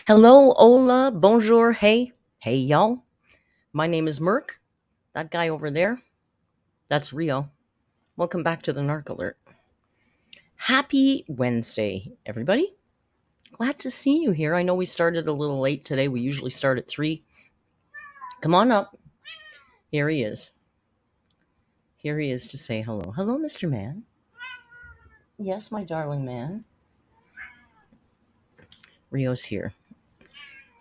Hello, hola, bonjour, hey, y'all. My name is Merc. That guy over there, that's Rio. Welcome back to the Narc Alert. Happy Wednesday, everybody. Glad to see you here. I know we started a little late today. We usually start at 3. Come on up. Here he is. Here he is to say hello. Hello, Mr. Man. Yes, my darling man. Rio's here.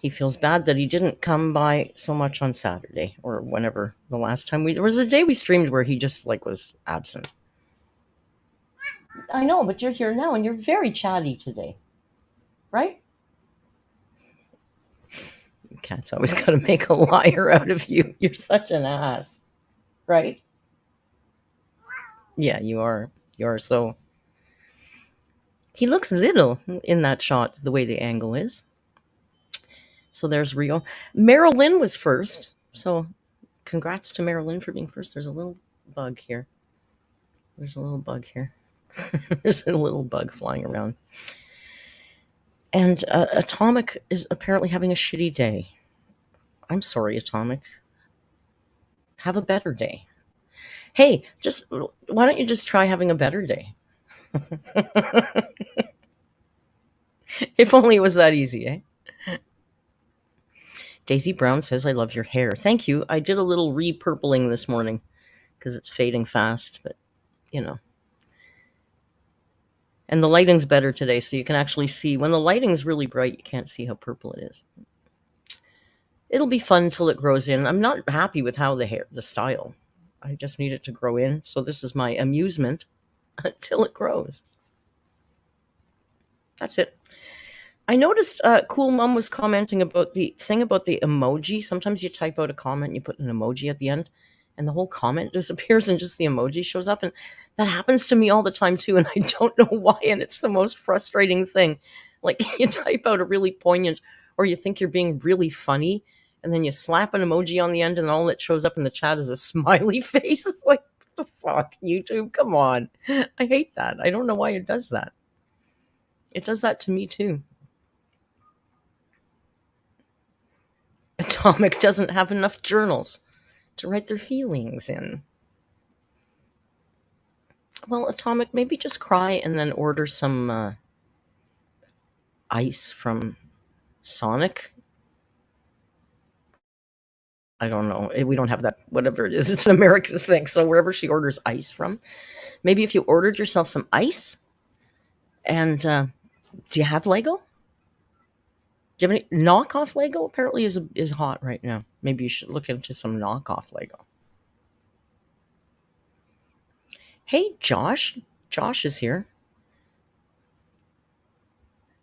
He feels bad that he didn't come by so much on Saturday or whenever the last time there was a day we streamed where he just was absent. I know, but you're here now and you're very chatty today, right? Cat's always got to make a liar out of you. You're such an ass, right? Yeah, you are. You are. So he looks little in that shot, the way the angle is. So there's Rio. Marilyn was first. So congrats to Marilyn for being first. There's a little bug here. There's a little bug here. There's a little bug flying around. And Atomic is apparently having a shitty day. I'm sorry, Atomic. Have a better day. Hey, just why don't you just try having a better day? If only it was that easy, eh? Daisy Brown says, I love your hair. Thank you. I did a little repurpling this morning because it's fading fast, but you know. And the lighting's better today, so you can actually see. When the lighting's really bright, you can't see how purple it is. It'll be fun till it grows in. I'm not happy with how the style. I just need it to grow in. So this is my amusement until it grows. That's it. I noticed Cool Mom was commenting about the thing about the emoji. Sometimes you type out a comment and you put an emoji at the end, and the whole comment disappears and just the emoji shows up. And that happens to me all the time too, and I don't know why, and it's the most frustrating thing. Like, you type out a really poignant, or you think you're being really funny, and then you slap an emoji on the end, and all that shows up in the chat is a smiley face. It's like, what the fuck, YouTube? Come on. I hate that. I don't know why it does that. It does that to me too. Atomic doesn't have enough journals to write their feelings in. Well, Atomic, maybe just cry and then order some ice from Sonic. I don't know. We don't have that. Whatever it is, it's an American thing. So wherever she orders ice from, maybe if you ordered yourself some ice. And do you have Lego? Do you have any knockoff Lego? Apparently is hot right now. Maybe you should look into some knockoff Lego. Hey, Josh. Josh is here.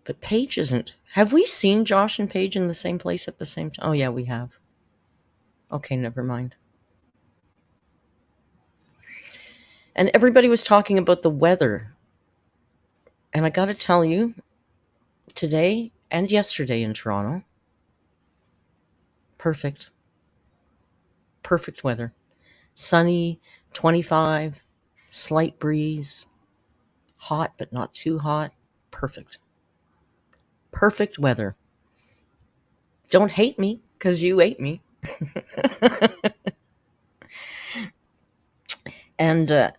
But Paige isn't. Have we seen Josh and Paige in the same place at the same time? Oh, yeah, we have. Okay, never mind. And everybody was talking about the weather. And I got to tell you, today and yesterday in Toronto, perfect. Perfect weather. Sunny, 25, slight breeze, hot but not too hot. Perfect. Perfect weather. Don't hate me because you ate me. And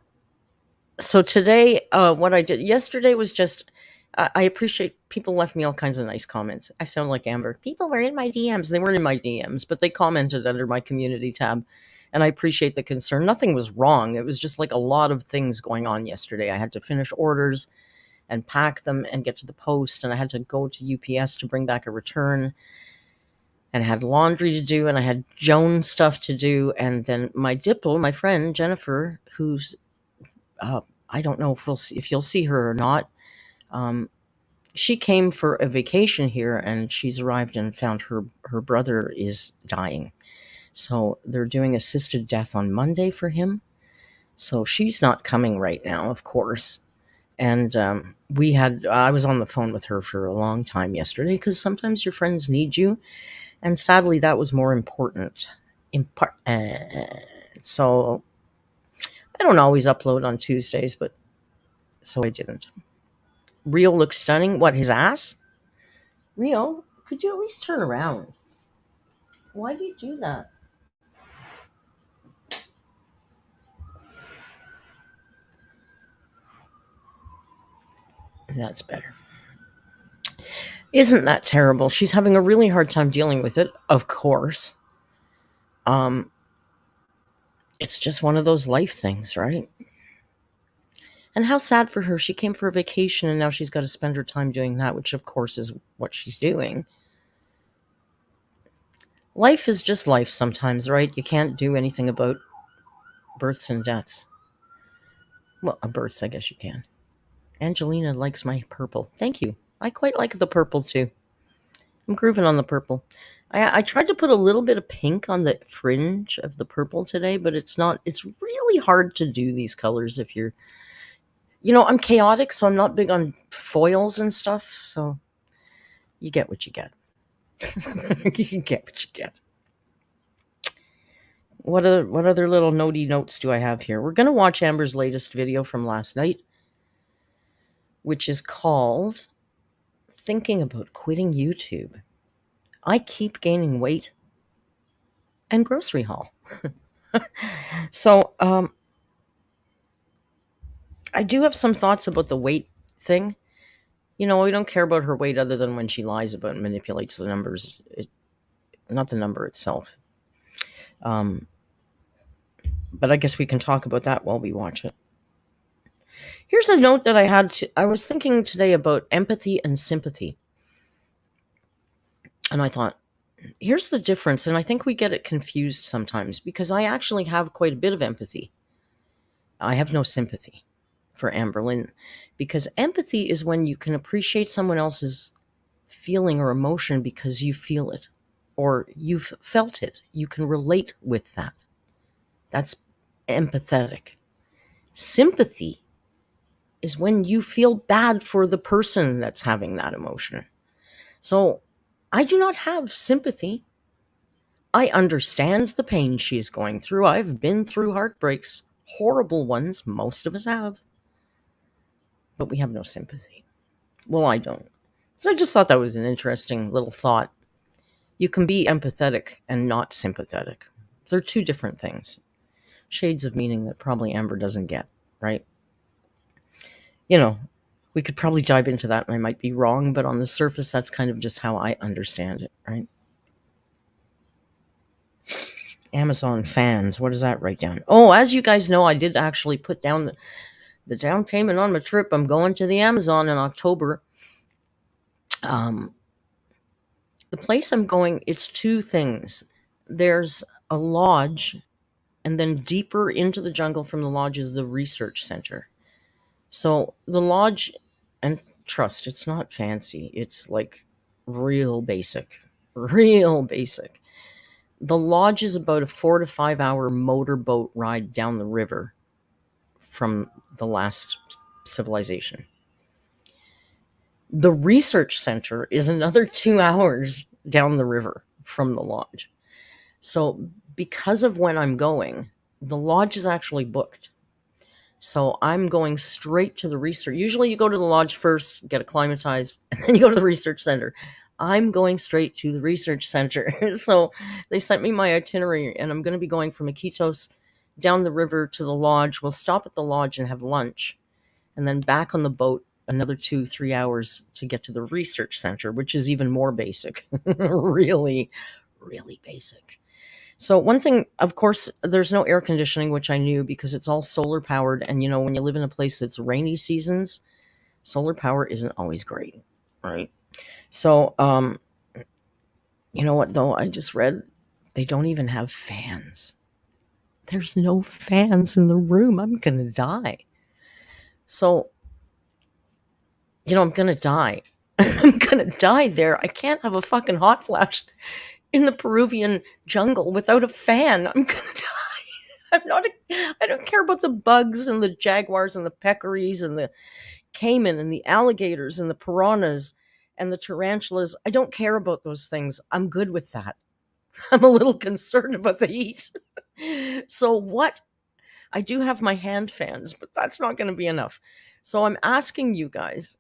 so today, what I did yesterday was just, I appreciate people left me all kinds of nice comments. I sound like Amber. People were in my DMs. They weren't in my DMs, but they commented under my community tab. And I appreciate the concern. Nothing was wrong. It was just like a lot of things going on yesterday. I had to finish orders and pack them and get to the post. And I had to go to UPS to bring back a return. And I had laundry to do. And I had Joan stuff to do. And then my Dipple, my friend, Jennifer, who's I don't know if you'll see her or not. She came for a vacation here, and she's arrived and found her brother is dying. So they're doing assisted death on Monday for him. So she's not coming right now, of course. And I was on the phone with her for a long time yesterday because sometimes your friends need you, and sadly that was more important. So I don't always upload on Tuesdays, but so I didn't. Rio looks stunning. What, his ass? Rio, Could you at least turn around? Why do you do that? That's better. Isn't that terrible? She's having a really hard time dealing with it, of course. Um, it's just one of those life things, right? And how sad for her. She came for a vacation and now she's got to spend her time doing that, which of course is what she's doing. Life is just life sometimes, right? You can't do anything about births and deaths. Well, births, I guess you can. Angelina likes my purple. Thank you. I quite like the purple too. I'm grooving on the purple. I tried to put a little bit of pink on the fringe of the purple today, but it's not. It's really hard to do these colors if you're. I'm chaotic, so I'm not big on foils and stuff. So you get what you get. You get what you get. What other little notey notes do I have here? We're gonna watch Amber's latest video from last night, which is called "Thinking About Quitting YouTube." I keep gaining weight and grocery haul. So I do have some thoughts about the weight thing. We don't care about her weight other than when she lies about and manipulates the numbers, not the number itself. But I guess we can talk about that while we watch it. Here's a note that I was thinking today about empathy and sympathy. And I thought, here's the difference. And I think we get it confused sometimes because I actually have quite a bit of empathy. I have no sympathy for Amberlynn, because empathy is when you can appreciate someone else's feeling or emotion because you feel it or you've felt it. You can relate with that. That's empathetic. Sympathy is when you feel bad for the person that's having that emotion. So I do not have sympathy. I understand the pain she's going through. I've been through heartbreaks, horrible ones. Most of us have. But we have no sympathy. Well, I don't. So I just thought that was an interesting little thought. You can be empathetic and not sympathetic. They're two different things. Shades of meaning that probably Amber doesn't get, right? We could probably dive into that and I might be wrong, but on the surface, that's kind of just how I understand it, right? Amazon fans, what does that write down? Oh, as you guys know, I did actually put down the down payment on my trip. I'm going to the Amazon in October. The place I'm going, it's two things. There's a lodge, and then deeper into the jungle from the lodge is the research center. So the lodge, and trust, it's not fancy. It's like real basic. Real basic. The lodge is about a 4 to 5 hour motorboat ride down the river from the last civilization. The research center is another 2 hours down the river from the lodge. So because of when I'm going, the lodge is actually booked. So I'm going straight to the research. Usually you go to the lodge first, get acclimatized, and then you go to the research center. I'm going straight to the research center. So they sent me my itinerary, and I'm going to be going from Iquitos down the river to the lodge. We'll stop at the lodge and have lunch, and then back on the boat another 2-3 hours to get to the research center, which is even more basic. Really, really basic. So one thing, of course, there's no air conditioning, which I knew because it's all solar powered. And, when you live in a place that's rainy seasons, solar power isn't always great, right? So, you know what, though? I just read they don't even have fans. There's no fans in the room. I'm going to die. So, I'm going to die. I'm going to die there. I can't have a fucking hot flash in the Peruvian jungle without a fan. I'm going to die. I don't care about the bugs and the jaguars and the peccaries and the caiman and the alligators and the piranhas and the tarantulas. I don't care about those things. I'm good with that. I'm a little concerned about the heat. So what? I do have my hand fans, but that's not going to be enough. So I'm asking you guys,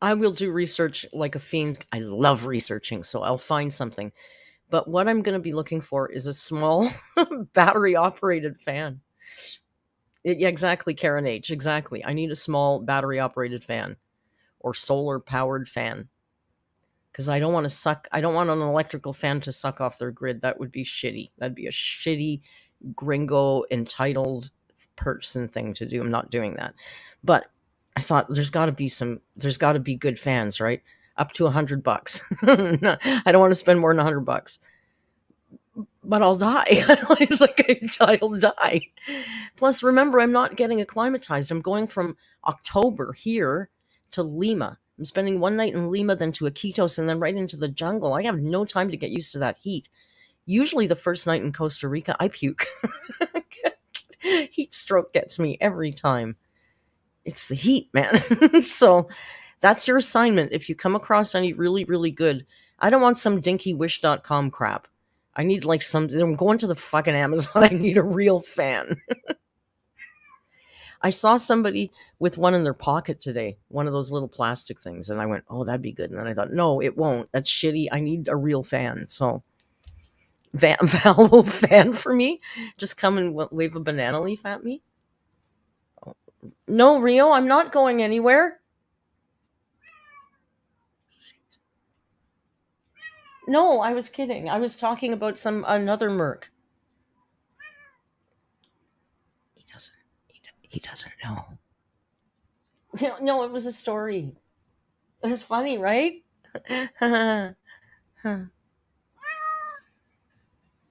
I will do research like a fiend. I love researching, so I'll find something. But what I'm going to be looking for is a small battery operated fan. Yeah, exactly, Karen H. Exactly. I need a small battery operated fan or solar powered fan because I don't want an electrical fan to suck off their grid. That would be shitty. That'd be a shitty gringo entitled person thing to do. I'm not doing that. But I thought there's got to be good fans, right? Up to $100. I don't want to spend more than $100, but I'll die. It's like I'll die. Plus, remember, I'm not getting acclimatized. I'm going from October here to Lima. I'm spending one night in Lima, then to Iquitos, and then right into the jungle. I have no time to get used to that heat. Usually, the first night in Costa Rica, I puke. Heat stroke gets me every time. It's the heat, man. So that's your assignment. If you come across any really, really good, I don't want some dinkywish.com crap. I need like I'm going to the fucking Amazon. I need a real fan. I saw somebody with one in their pocket today, one of those little plastic things, and I went, "Oh, that'd be good." And then I thought, "No, it won't. That's shitty. I need a real fan." So, Val will fan for me. Just come and wave a banana leaf at me. No, Rio, I'm not going anywhere. No, I was kidding. I was talking about another Merc. He doesn't. He doesn't know. No, it was a story. It was funny, right? It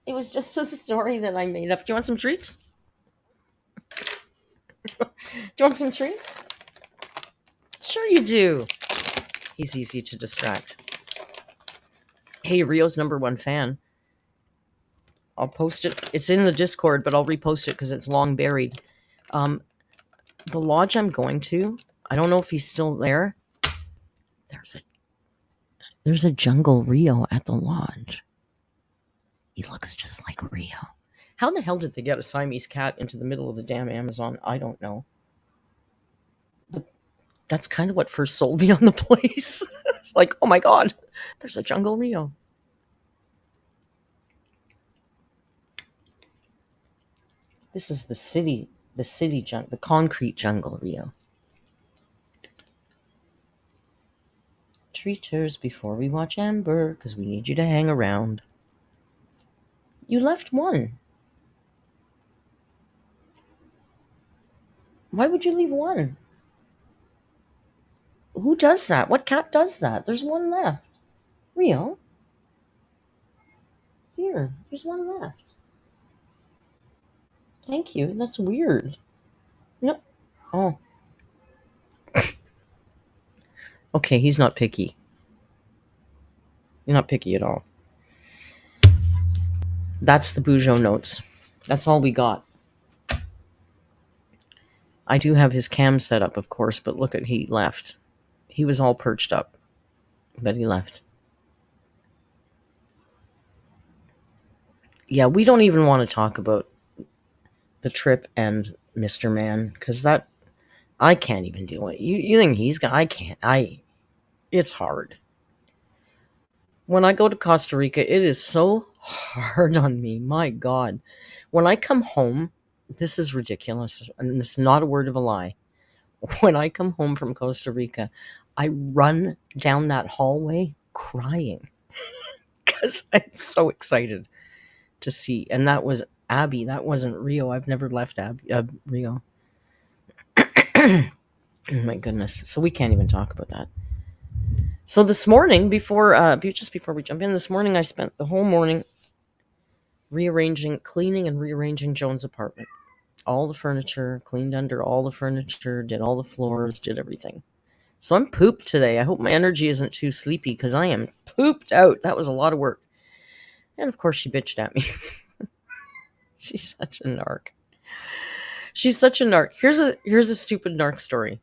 was just a story that I made up. Do you want some treats? Do you want some treats? Sure you do. He's easy to distract. Hey, Rio's #1 fan. I'll post it. It's in the Discord, but I'll repost it because it's long buried. The lodge I'm going to, I don't know if he's still there. There's a jungle Rio at the lodge. He looks just like Rio. How the hell did they get a Siamese cat into the middle of the damn Amazon? I don't know. But that's kind of what first sold me on the place. It's like, oh my god, there's a jungle Rio. This is the the concrete jungle Rio. Treaters before we watch Amber, because we need you to hang around. You left one. Why would you leave one? Who does that? What cat does that? There's one left. Rio? Here, there's one left. Thank you. That's weird. No. Oh. Okay, he's not picky. You're not picky at all. That's the Bujo notes. That's all we got. I do have his cam set up, of course, but look at he left. He was all perched up, but he left. Yeah, we don't even want to talk about the trip and Mr. Man, because that I can't even do it. You think he's got? I can't. It's hard. When I go to Costa Rica, it is so hard on me. My God. When I come home, this is ridiculous, and it's not a word of a lie. When I come home from Costa Rica, I run down that hallway crying because I'm so excited to see. And that was Abby. That wasn't Rio. I've never left Rio. Oh my goodness. So we can't even talk about that. So this morning, just before we jump in, this morning I spent the whole morning cleaning and rearranging Joan's apartment. All the furniture, cleaned under all the furniture, did all the floors, did everything. So I'm pooped today. I hope my energy isn't too sleepy because I am pooped out. That was a lot of work. And of course she bitched at me. She's such a narc. She's such a narc. Here's a stupid narc story.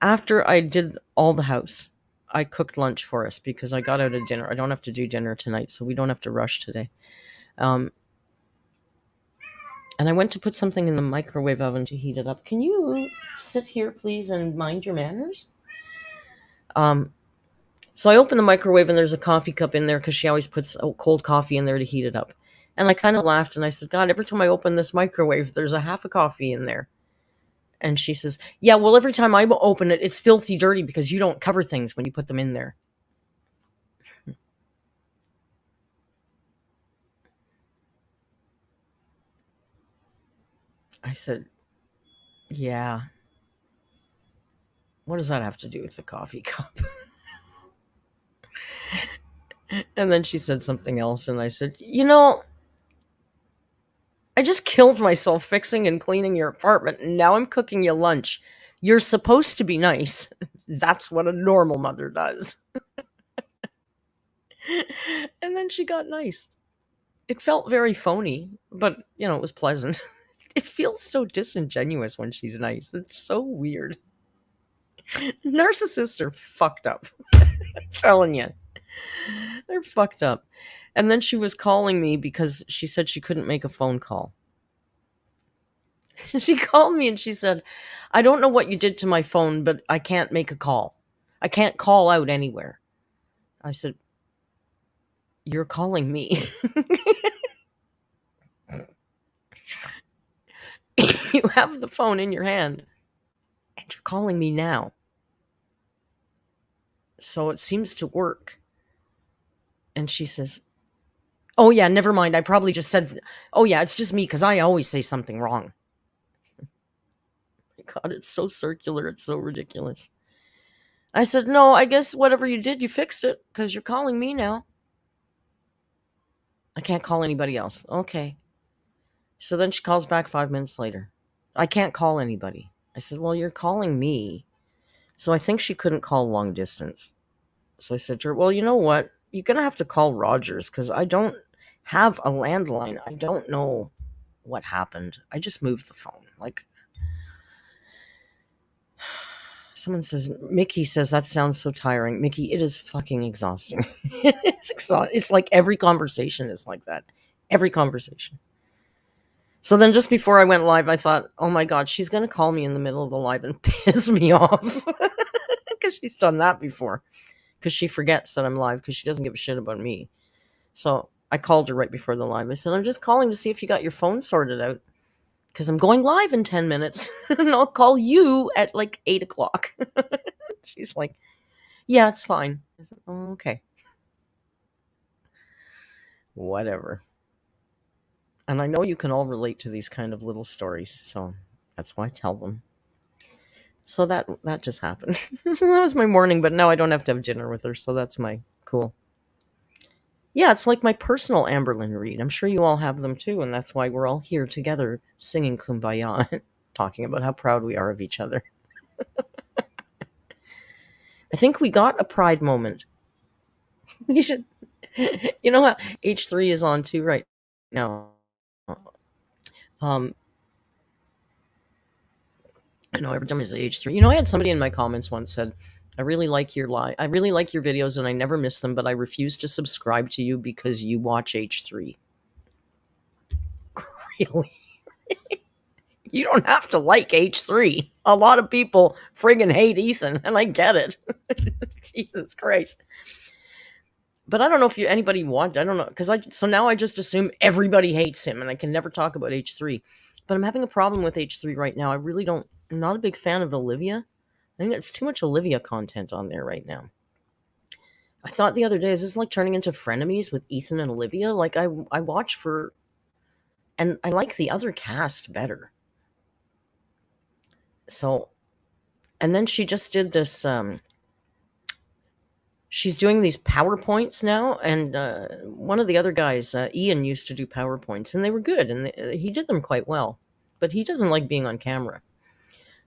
After I did all the house, I cooked lunch for us because I got out of dinner. I don't have to do dinner tonight, so we don't have to rush today. And I went to put something in the microwave oven to heat it up. Can you sit here, please, and mind your manners? Um, so I opened the microwave and there's a coffee cup in there because she always puts cold coffee in there to heat it up. And I kind of laughed and I said, God, every time I open this microwave, there's a half a coffee in there. And she says, yeah, well, every time I open it, it's filthy dirty because you don't cover things when you put them in there. I said, yeah, what does that have to do with the coffee cup? And then she said something else. And I said, I just killed myself fixing and cleaning your apartment. And now I'm cooking you lunch. You're supposed to be nice. That's what a normal mother does. And then she got nice. It felt very phony, but, it was pleasant. It feels so disingenuous when she's nice. It's so weird. Narcissists are fucked up. I'm telling you. They're fucked up. And then she was calling me because she said she couldn't make a phone call. She called me and she said, I don't know what you did to my phone, but I can't make a call. I can't call out anywhere. I said, you're calling me. You have the phone in your hand and you're calling me now. So it seems to work. And she says, oh, yeah, never mind. I probably just said, oh, yeah, it's just me because I always say something wrong. God, it's so circular. It's so ridiculous. I said, no, I guess whatever you did, you fixed it because you're calling me now. I can't call anybody else. Okay. So then she calls back 5 minutes later. I can't call anybody. I said, well, you're calling me. So I think she couldn't call long distance. So I said to her, well, you know what? You're going to have to call Rogers because I don't have a landline. I don't know what happened. I just moved the phone. Like, someone says, Mickey says, that sounds so tiring. Mickey, it is fucking exhausting. It's like every conversation is like that. Every conversation. So then just before I went live, I thought, oh my God, she's going to call me in the middle of the live and piss me off. Because she's done that before. Because she forgets that I'm live because she doesn't give a shit about me. So I called her right before the live. I said, I'm just calling to see if you got your phone sorted out. Because I'm going live in 10 minutes. And I'll call you at like 8 o'clock. She's like, yeah, it's fine. I said, oh, okay. Whatever. And I know you can all relate to these kind of little stories. So that's why I tell them. So that just happened. That was my morning, but now I don't have to have dinner with her. So that's my cool. Yeah, it's like my personal Amberlyn Reed. I'm sure you all have them too, and that's why we're all here together singing Kumbaya, talking about how proud we are of each other. I think we got a pride moment. We should, you know how H3 is on too right now. Um, I know every time I say H3, I had somebody in my comments once said, I really like your I really like your videos and I never miss them, but I refuse to subscribe to you because you watch H3. Really? You don't have to like H3. A lot of people friggin' hate Ethan, and I get it. Jesus Christ. But I don't know if anybody want. I don't know so now I just assume everybody hates him, and I can never talk about H3. But I'm having a problem with H3 right now. I really don't. I'm not a big fan of Olivia. I think it's too much Olivia content on there right now. I thought the other day, is this like turning into frenemies with Ethan and Olivia? Like I watch for, and I like the other cast better. So, and then she just did this. She's doing these PowerPoints now, and one of the other guys, Ian, used to do PowerPoints, and they were good, and he did them quite well. But he doesn't like being on camera.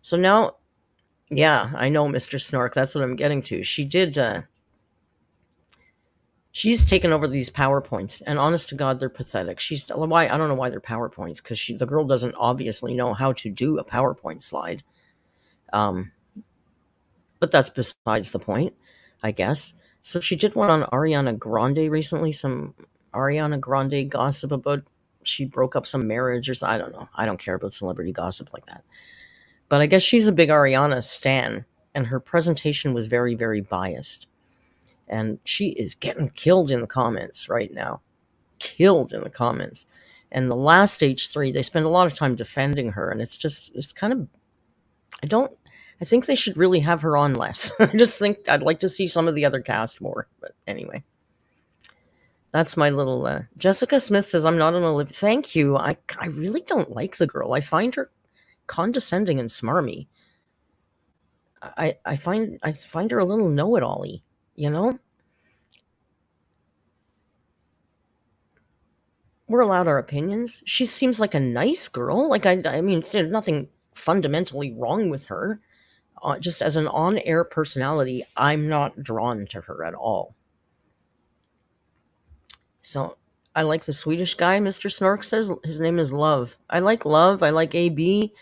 So now, yeah, I know, Mr. Snork. That's what I'm getting to. She did. She's taken over these PowerPoints, and honest to God, they're pathetic. Why I don't know why they're PowerPoints because the girl doesn't obviously know how to do a PowerPoint slide. But that's besides the point, I guess. So she did one on Ariana Grande recently. Some Ariana Grande gossip about she broke up some marriage or something. I don't know. I don't care about celebrity gossip like that. But I guess she's a big Ariana stan, and her presentation was very, very biased. And she is getting killed in the comments right now. Killed in the comments. And the last H3, they spend a lot of time defending her, and it's kind of, I think they should really have her on less. I just think I'd like to see some of the other cast more. But anyway, that's my little, Jessica Smith says, I'm not an Olivia. Thank you. I really don't like the girl. I find her condescending and smarmy. I find her a little know-it-all-y, you know? We're allowed our opinions. She seems like a nice girl. Like, I mean, there's nothing fundamentally wrong with her. Just as an on-air personality, I'm not drawn to her at all. So, I like the Swedish guy, Mr. Snork says. His name is Love. I like Love. I like AB.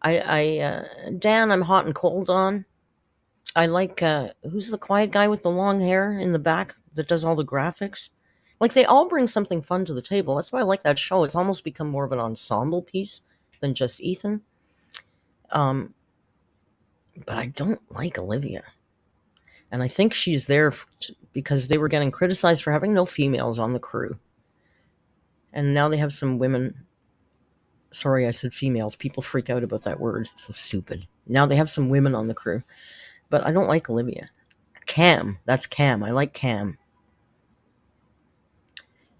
Dan, I'm hot and cold on. I like, who's the quiet guy with the long hair in the back that does all the graphics? Like, they all bring something fun to the table. That's why I like that show. It's almost become more of an ensemble piece than just Ethan. But I don't like Olivia. And I think she's there because they were getting criticized for having no females on the crew. And now they have some women. Sorry, I said females. People freak out about that word. It's so stupid. Now they have some women on the crew. But I don't like Olivia. Cam. That's Cam. I like Cam.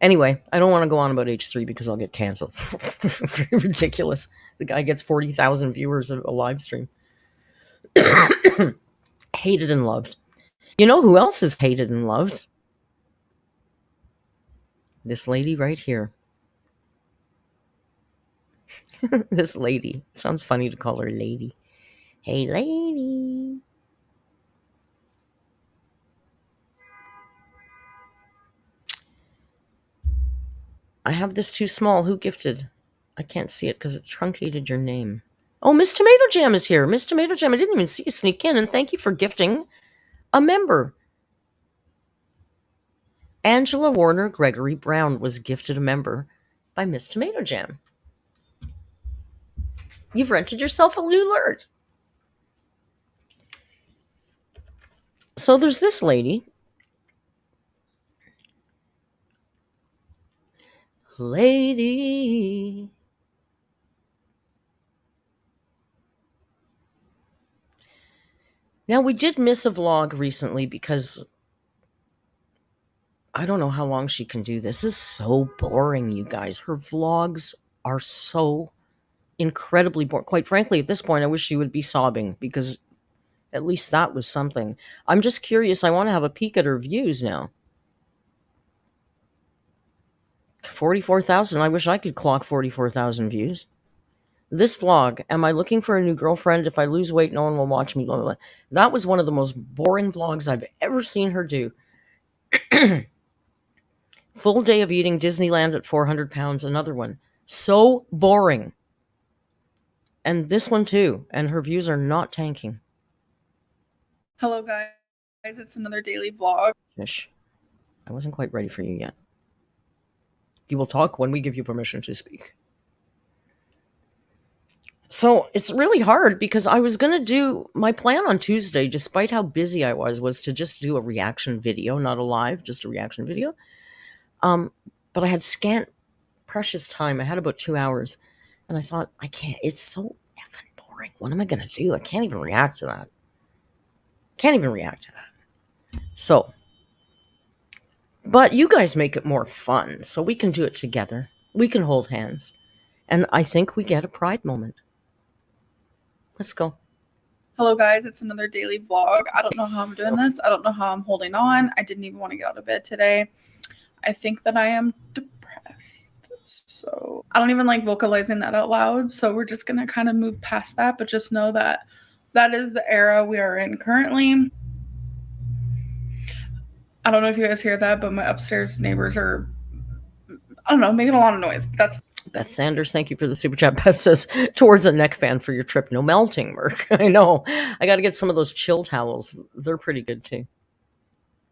Anyway, I don't want to go on about H3 because I'll get canceled. Ridiculous. The guy gets 40,000 viewers of a live stream. Hated and loved. You know who else is hated and loved? This lady right here. This lady. It sounds funny to call her lady. Hey, lady. I have this too small. Who gifted? I can't see it because it truncated your name. Oh, Miss Tomato Jam is here. Miss Tomato Jam, I didn't even see you sneak in, and thank you for gifting a member. Angela Warner Gregory Brown was gifted a member by Miss Tomato Jam. You've rented yourself a new alert. So there's this lady. Lady. Now, we did miss a vlog recently because I don't know how long she can do this. This is so boring, you guys. Her vlogs are so incredibly boring. Quite frankly, at this point, I wish she would be sobbing because at least that was something. I'm just curious. I want to have a peek at her views now. 44,000. I wish I could clock 44,000 views. This vlog, am I looking for a new girlfriend? If I lose weight, no one will watch me. Blah, blah, blah. That was one of the most boring vlogs I've ever seen her do. Full day of eating Disneyland at 400 pounds. Another one. So boring. And this one too. And her views are not tanking. Hello guys, it's another daily vlog. Ish. I wasn't quite ready for you yet. You will talk when we give you permission to speak. So it's really hard because I was going to do my plan on Tuesday, despite how busy I was to just do a reaction video, not a live, just a reaction video. But I had scant, precious time. I had about 2 hours. And I thought, I can't. It's so effing boring. What am I going to do? I can't even react to that. So, but you guys make it more fun, so we can do it together. We can hold hands. And I think we get a pride moment. Let's go. Hello guys, it's another daily vlog. I don't know how I'm doing this. I don't know how I'm holding on. I didn't even want to get out of bed today. I think that I am depressed. So I don't even like vocalizing that out loud. So we're just going to kind of move past that. But just know that that is the era we are in currently. I don't know if you guys hear that, but my upstairs neighbors are, I don't know, making a lot of noise. That's Beth Sanders, thank you for the super chat. Beth says, towards a neck fan for your trip. No melting, Merc. I know. I got to get some of those chill towels. They're pretty good too.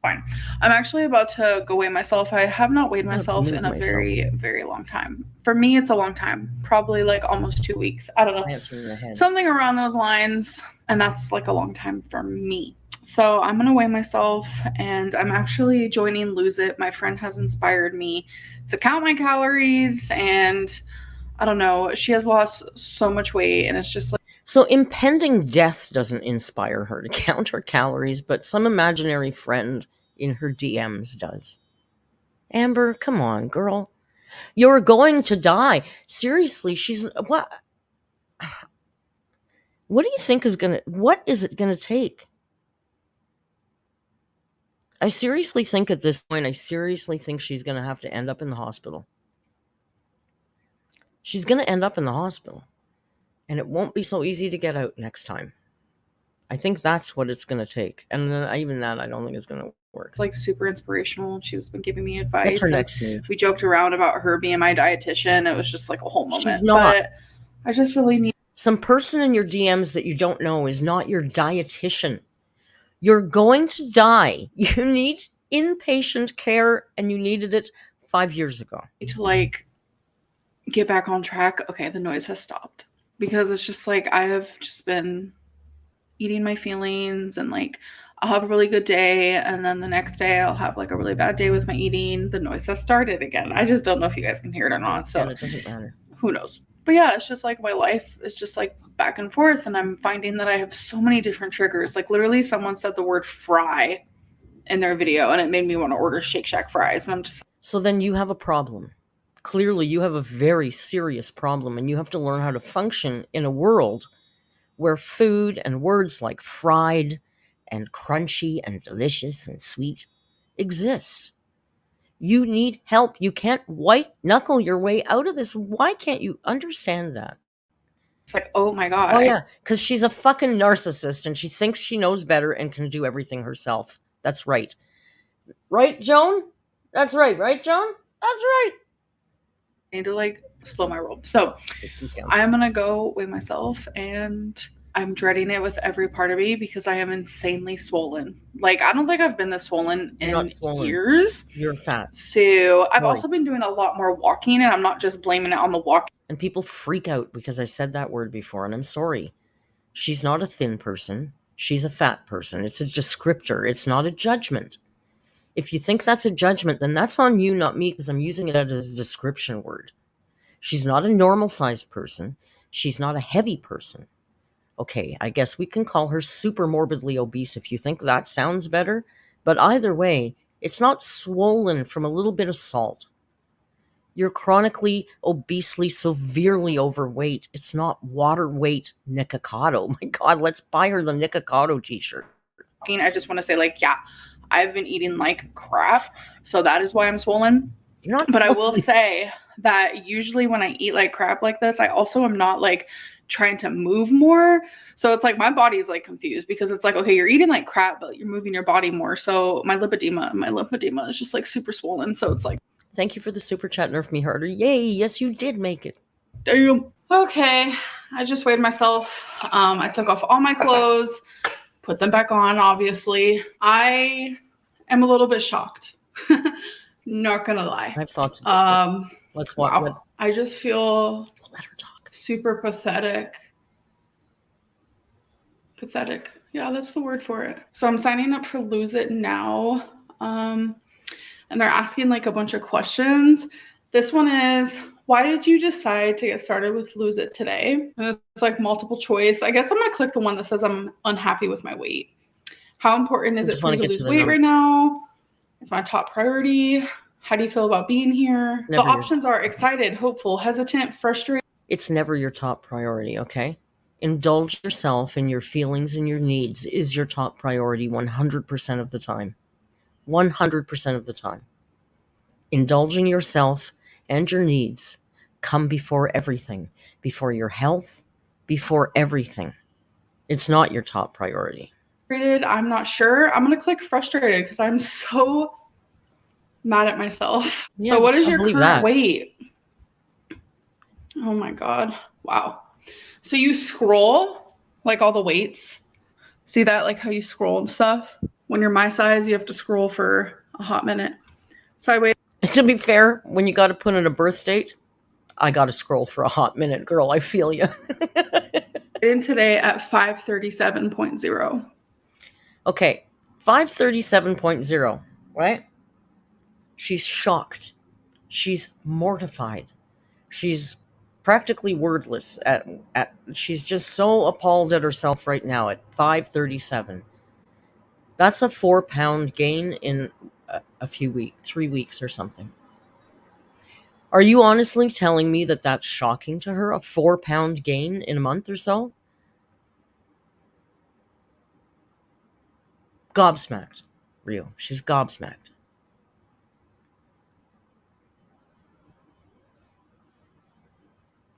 Fine. I'm actually about to go weigh myself. I have not weighed myself in a myself. very, very long time. For me, it's a long time. Probably like almost 2 weeks. I don't know. Something around those lines. And that's like a long time for me. So I'm going to weigh myself, and I'm actually joining Lose It. My friend has inspired me to count my calories, and I don't know. She has lost so much weight, and it's just like. So impending death doesn't inspire her to count her calories, but some imaginary friend in her DMs does. Amber, come on, girl. You're going to die. Seriously, she's what? What do you think is what is it gonna take? I seriously think at this point, she's gonna have to end up in the hospital. She's gonna end up in the hospital. And it won't be so easy to get out next time. I think that's what it's gonna take. And then even that, I don't think it's gonna work. It's like super inspirational. She's been giving me advice. That's her next move. We joked around about her being my dietitian. It was just like a whole moment. She's not. But I just really need. Some person in your DMs that you don't know is not your dietitian. You're going to die. You need inpatient care, and you needed it 5 years ago. To like get back on track. Okay, the noise has stopped. Because it's just like I have just been eating my feelings, and like I'll have a really good day, and then the next day I'll have like a really bad day with my eating. The noise has started again. I just don't know if you guys can hear it or not. So it doesn't matter. Who knows? But yeah, it's just like my life is just like back and forth, and I'm finding that I have so many different triggers. Like literally someone said the word fry in their video, and it made me want to order Shake Shack fries. And I'm just. So then you have a problem. Clearly you have a very serious problem, and you have to learn how to function in a world where food and words like fried and crunchy and delicious and sweet exist. You need help. You can't white knuckle your way out of this. Why can't you understand that? It's like, oh my God. Oh yeah, because she's a fucking narcissist, and she thinks she knows better and can do everything herself. That's right. Right, Joan? That's right. Right, Joan? That's right. I need to like slow my roll. So I'm going to go weigh myself, and I'm dreading it with every part of me because I am insanely swollen. Like, I don't think I've been this swollen in years. You're fat. So I've also been doing a lot more walking, and I'm not just blaming it on the walking. And people freak out because I said that word before, and I'm sorry. She's not a thin person. She's a fat person. It's a descriptor. It's not a judgment. If you think that's a judgment, then that's on you, not me, because I'm using it as a description word. She's not a normal-sized person. She's not a heavy person. Okay, I guess we can call her super morbidly obese if you think that sounds better. But either way, it's not swollen from a little bit of salt. You're chronically, obesely, severely overweight. It's not water weight Nikocado. My God, let's buy her the Nikocado t-shirt. I just want to say, like, yeah, I've been eating like crap. So that is why I'm swollen. But I will say that usually when I eat like crap like this, I also am not like trying to move more. So it's like my body is like confused because it's like, okay, you're eating like crap, but you're moving your body more. So my lymphedema is just like super swollen. So it's like. Thank you for the super chat, Nerf Me Harder. Yay, yes, you did make it. Damn. Okay, I just weighed myself. I took off all my clothes, put them back on, obviously. I am a little bit shocked. Not gonna lie. I have thoughts about this. Let's watch. Wow. I just feel let her talk. Super pathetic. Pathetic. Yeah, that's the word for it. So I'm signing up for Lose It now. And they're asking like a bunch of questions. This one is, why did you decide to get started with Lose It today? And it's like multiple choice. I guess I'm going to click the one that says I'm unhappy with my weight. How important is it for you to lose weight right now? It's my top priority. How do you feel about being here? The options are excited, hopeful, hesitant, frustrated. It's never your top priority, okay? Indulge yourself in your feelings and your needs is your top priority 100% of the time. 100% of the time. Indulging yourself and your needs come before everything. Before your health, before everything. It's not your top priority. I'm not sure. I'm going to click frustrated because I'm so mad at myself. Yeah, so what is your current weight? Oh my God. Wow. So you scroll like all the weights. See that? Like how you scroll and stuff. When you're my size, you have to scroll for a hot minute. So I waited. To be fair, when you got to put in a birth date, I got to scroll for a hot minute. Girl, I feel you. In today at 537.0. Okay, 537.0, right? She's shocked. She's mortified. She's practically wordless she's just so appalled at herself right now at 537. That's a 4-pound gain in a few weeks, 3 weeks or something. Are you honestly telling me that that's shocking to her? A 4-pound gain in a month or so? Gobsmacked, Rio. She's gobsmacked.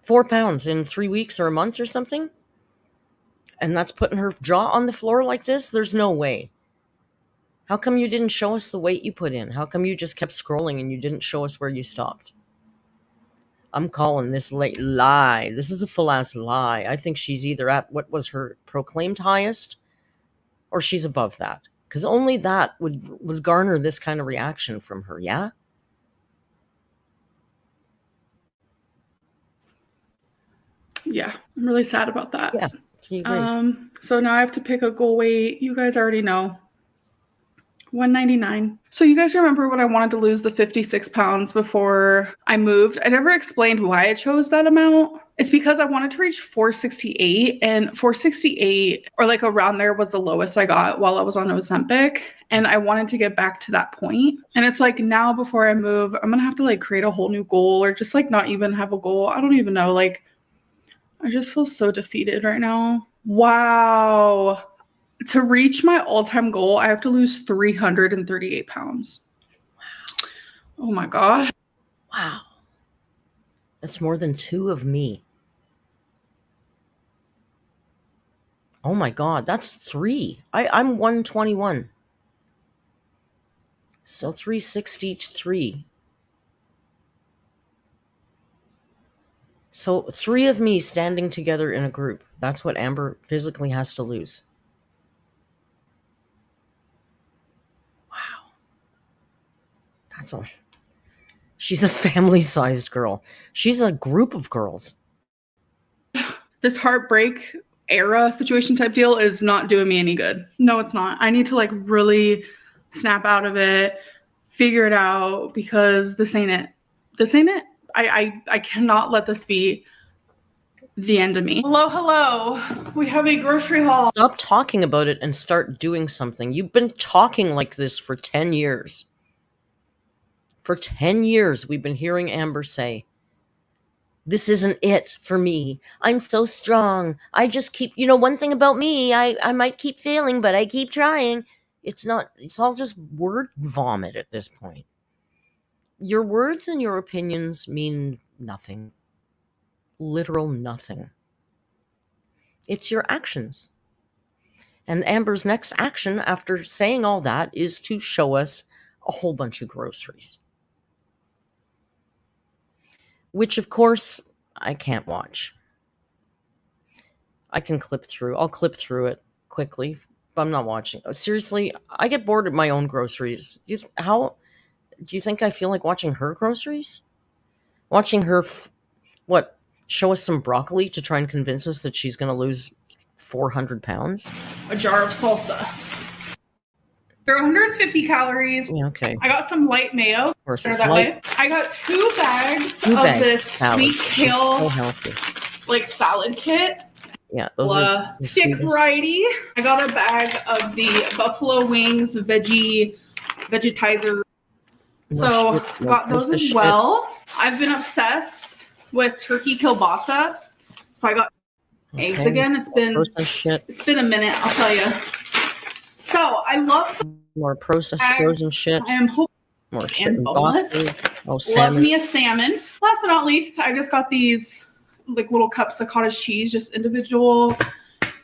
£4 in 3 weeks or a month or something? And that's putting her jaw on the floor like this? There's no way. How come you didn't show us the weight you put in? How come you just kept scrolling and you didn't show us where you stopped? I'm calling this late lie. This is a full-ass lie. I think she's either at what was her proclaimed highest or she's above that. Because only that would garner this kind of reaction from her, yeah? Yeah, I'm really sad about that. Yeah. So now I have to pick a goal weight. You guys already know. 199. So you guys remember when I wanted to lose the 56 pounds before I moved? I never explained why I chose that amount. It's because I wanted to reach 468, and 468 or like around there was the lowest I got while I was on Ozempic, and I wanted to get back to that point. And it's like now before I move, I'm gonna have to like create a whole new goal or just like not even have a goal. I don't even know. Like I just feel so defeated right now. Wow. To reach my all-time goal, I have to lose 338 pounds. Wow. Oh my God. Wow. That's more than 2 of me. Oh my God, that's 3. I'm 121. So 360 each 3. So 3 of me standing together in a group. That's what Amber physically has to lose. Wow. She's a family-sized girl. She's a group of girls. This heartbreak era situation type deal is not doing me any good. No, it's not. I need to like really snap out of it, figure it out, because this ain't it. This ain't it. I cannot let this be the end of me. Hello. We have a grocery haul. Stop talking about it and start doing something. You've been talking like this for 10 years. For 10 years, we've been hearing Amber say, this isn't it for me. I'm so strong. I just keep, one thing about me, I might keep failing, but I keep trying. It's all just word vomit at this point. Your words and your opinions mean nothing. Literal nothing. It's your actions. And Amber's next action after saying all that is to show us a whole bunch of groceries. Which, of course, I can't watch. I can clip through. I'll clip through it quickly, but I'm not watching. Seriously, I get bored of my own groceries. How do you think I feel like watching her groceries? Watching her, show us some broccoli to try and convince us that she's going to lose 400 pounds? A jar of salsa. They're 150 calories. Yeah, okay. I got some light mayo. Of course, it's light. I got 2 bags of this sweet kale, so healthy, like salad kit. Yeah, those are the thick sweetest. variety. I got a bag of the buffalo wings vegetizer. So got those as well. I've been obsessed with turkey kielbasa. So I got eggs again. It's been a minute, I'll tell you. So I love more processed frozen shit. I am hoping more shit in boxes. Oh, salmon. Love me a salmon. Last but not least, I just got these like little cups of cottage cheese, just individual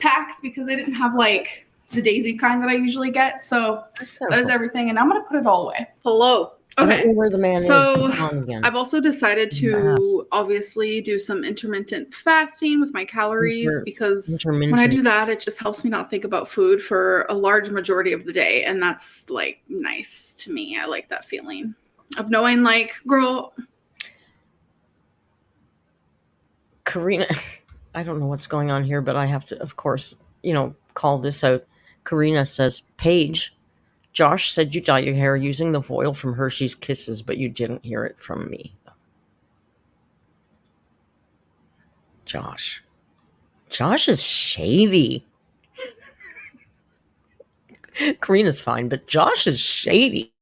packs, because they didn't have like the daisy kind that I usually get. So that is everything, and I'm gonna put it all away. Hello. I don't Okay, know where the man is. so He's gone again. I've also decided Ass. to obviously do some intermittent fasting with my calories because when I Intermittent. do that, it just helps me not think about food for a large majority of the day. And that's like nice to me. I like that feeling of knowing, like, girl. Karina, I don't know what's going on here, but I have to, of course, call this out. Karina says, Paige, Josh said you dye your hair using the foil from Hershey's Kisses, but you didn't hear it from me. Josh. Josh is shady. Karina's fine, but Josh is shady.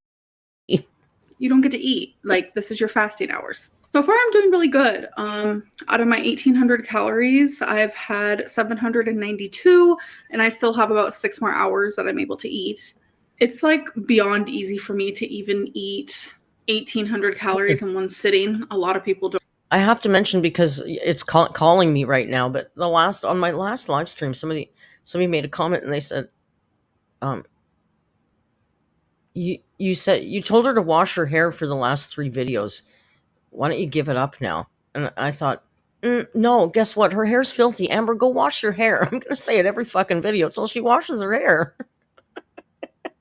You don't get to eat. Like, this is your fasting hours. So far, I'm doing really good. Out of my 1,800 calories, I've had 792, and I still have about 6 more hours that I'm able to eat. It's like beyond easy for me to even eat 1,800 calories in one sitting. A lot of people don't. I have to mention, because it's calling me right now, but on my last live stream, somebody made a comment and they said, you said you told her to wash her hair for the last 3 videos. Why don't you give it up now? And I thought, no, guess what? Her hair's filthy. Amber, go wash your hair. I'm going to say it every fucking video until she washes her hair.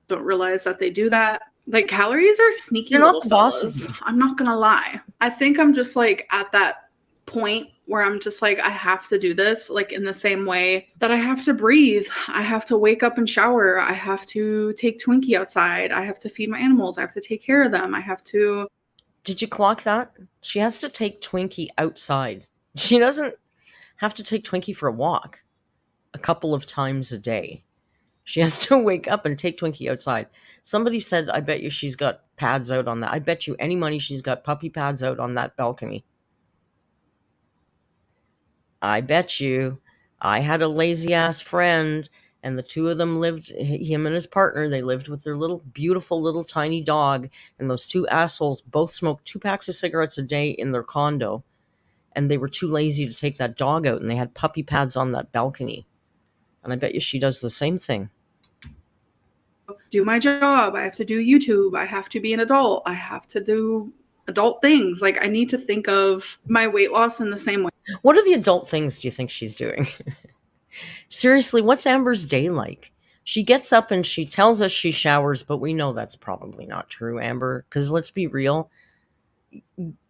Don't realize that they do that. Like, calories are sneaky. You're not little the boss fellas. of me. I'm not gonna lie. I think I'm just like at that point where I'm just like, I have to do this, like in the same way that I have to breathe. I have to wake up and shower. I have to take Twinkie outside. I have to feed my animals. I have to take care of them. I have to. Did you clock that? She has to take Twinkie outside. She doesn't have to take Twinkie for a walk a couple of times a day. She has to wake up and take Twinkie outside. Somebody said, I bet you she's got pads out on that. I bet you any money she's got puppy pads out on that balcony. I bet you. I had a lazy ass friend, and the two of them lived, him and his partner, they lived with their little, beautiful little tiny dog, and those two assholes both smoked 2 packs of cigarettes a day in their condo, and they were too lazy to take that dog out, and they had puppy pads on that balcony. And I bet you she does the same thing. Do my job. I have to do YouTube. I have to be an adult. I have to do adult things. Like, I need to think of my weight loss in the same way. What are the adult things do you think she's doing? Seriously, what's Amber's day like? She gets up and she tells us she showers, but we know that's probably not true, Amber, because let's be real.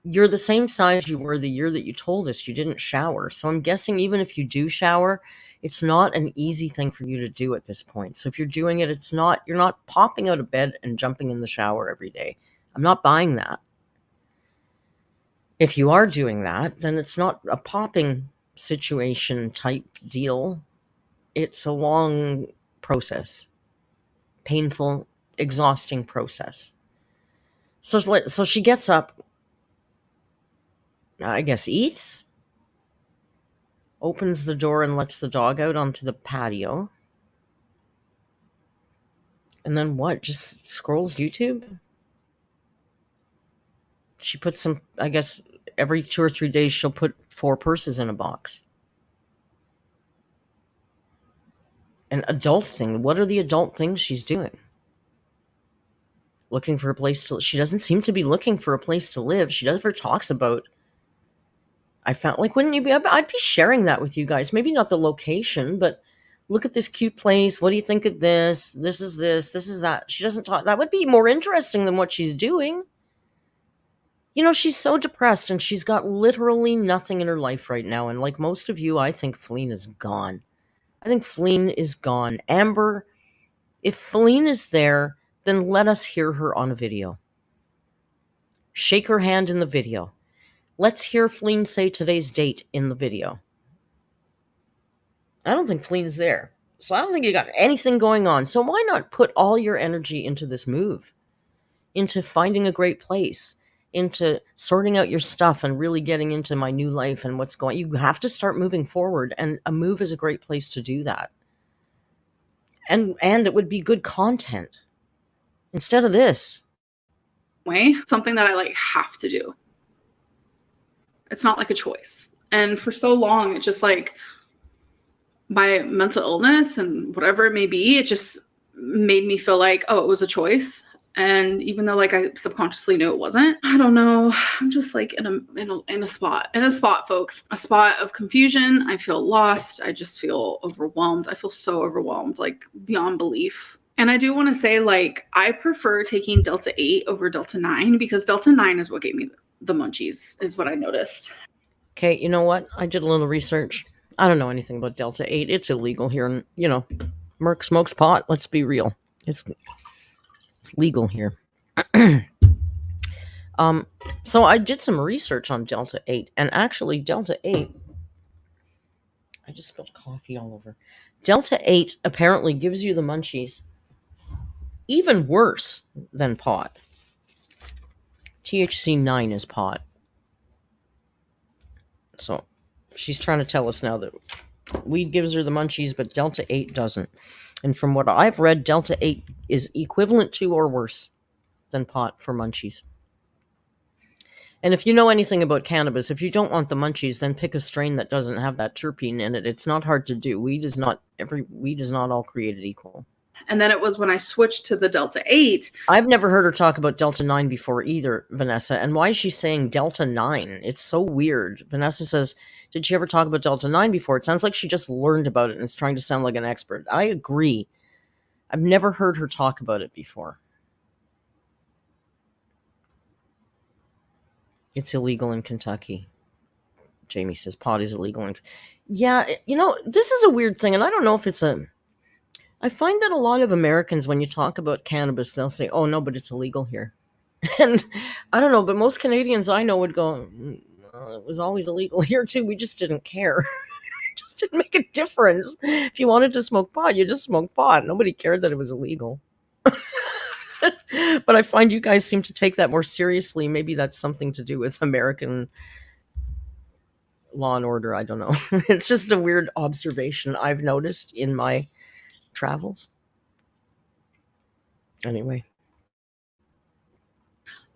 You're the same size you were the year that you told us you didn't shower. So I'm guessing even if you do shower, it's not an easy thing for you to do at this point. So if you're doing it, you're not popping out of bed and jumping in the shower every day. I'm not buying that. If you are doing that, then it's not a popping situation type deal. It's a long process, painful, exhausting process. So she gets up, I guess eats, opens the door and lets the dog out onto the patio. And then what? Just scrolls YouTube? She puts some, I guess, every 2 or 3 days she'll put 4 purses in a box. An adult thing. What are the adult things she's doing? Looking for a place to... She doesn't seem to be looking for a place to live. She never talks about... I found... Like, wouldn't you be... I'd be sharing that with you guys. Maybe not the location, but look at this cute place. What do you think of this? This is this. This is that. She doesn't talk... That would be more interesting than what she's doing. You know, she's so depressed and she's got literally nothing in her life right now. And like most of you, I think Feline is gone. I think Feline is gone. Amber, if Feline is there, then let us hear her on a video. Shake her hand in the video. Let's hear Feline say today's date in the video. I don't think Feline is there. So I don't think you got anything going on. So why not put all your energy into this move? Into finding a great place. Into sorting out your stuff and really getting into my new life and what's going. You have to start moving forward, and a move is a great place to do that. And it would be good content instead of this. Way, something that I like have to do. It's not like a choice. And for so long, it's just like my mental illness and whatever it may be, it just made me feel like, oh, it was a choice. And even though like I subconsciously knew it wasn't, I don't know. I'm just like in a spot, folks. A spot of confusion. I feel lost. I just feel overwhelmed. I feel so overwhelmed, like beyond belief. And I do want to say, like, I prefer taking Delta 8 over Delta 9 because Delta 9 is what gave me the munchies, is what I noticed. Okay, you know what? I did a little research. I don't know anything about Delta 8. It's illegal here. And, Merc smokes pot. Let's be real. It's legal here. So I did some research on Delta 8. And actually, Delta 8... I just spilled coffee all over. Delta 8 apparently gives you the munchies even worse than pot. THC 9 is pot. So she's trying to tell us now that weed gives her the munchies, but Delta 8 doesn't. And from what I've read, Delta 8 is equivalent to or worse than pot for munchies. And if you know anything about cannabis, if you don't want the munchies, then pick a strain that doesn't have that terpene in it. It's not hard to do. Every weed is not all created equal. And then it was when I switched to the Delta 8. I've never heard her talk about Delta 9 before either, Vanessa. And why is she saying Delta 9? It's so weird. Vanessa says, did she ever talk about Delta 9 before? It sounds like she just learned about it and is trying to sound like an expert. I agree. I've never heard her talk about it before. It's illegal in Kentucky. Jamie says pot is illegal. Yeah, this is a weird thing, and I don't know if it's I find that a lot of Americans, when you talk about cannabis, they'll say, oh, no, but it's illegal here. And I don't know, but most Canadians I know would go, it was always illegal here, too. We just didn't care. It just didn't make a difference. If you wanted to smoke pot, you just smoked pot. Nobody cared that it was illegal. But I find you guys seem to take that more seriously. Maybe that's something to do with American law and order. I don't know. It's just a weird observation I've noticed in my travels. Anyway.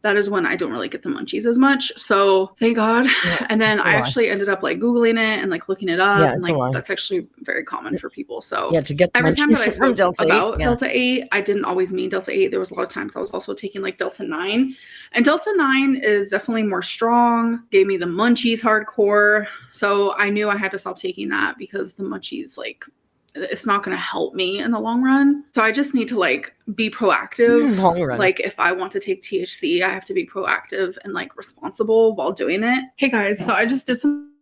That is when I don't really get the munchies as much. So thank God. Yeah, and then I actually ended up like Googling it and like looking it up. Yeah, it's and, like, that's actually very common for people. So yeah, to get the every time that I spoke Delta about 8, Delta 8, I didn't always mean Delta 8. There was a lot of times I was also taking like Delta 9. And Delta 9 is definitely more strong, gave me the munchies hardcore. So I knew I had to stop taking that because the munchies, like, it's not going to help me in the long run. So I just need to like be proactive. Long run. Like if I want to take THC, I have to be proactive and like responsible while doing it. Hey guys, so I just did some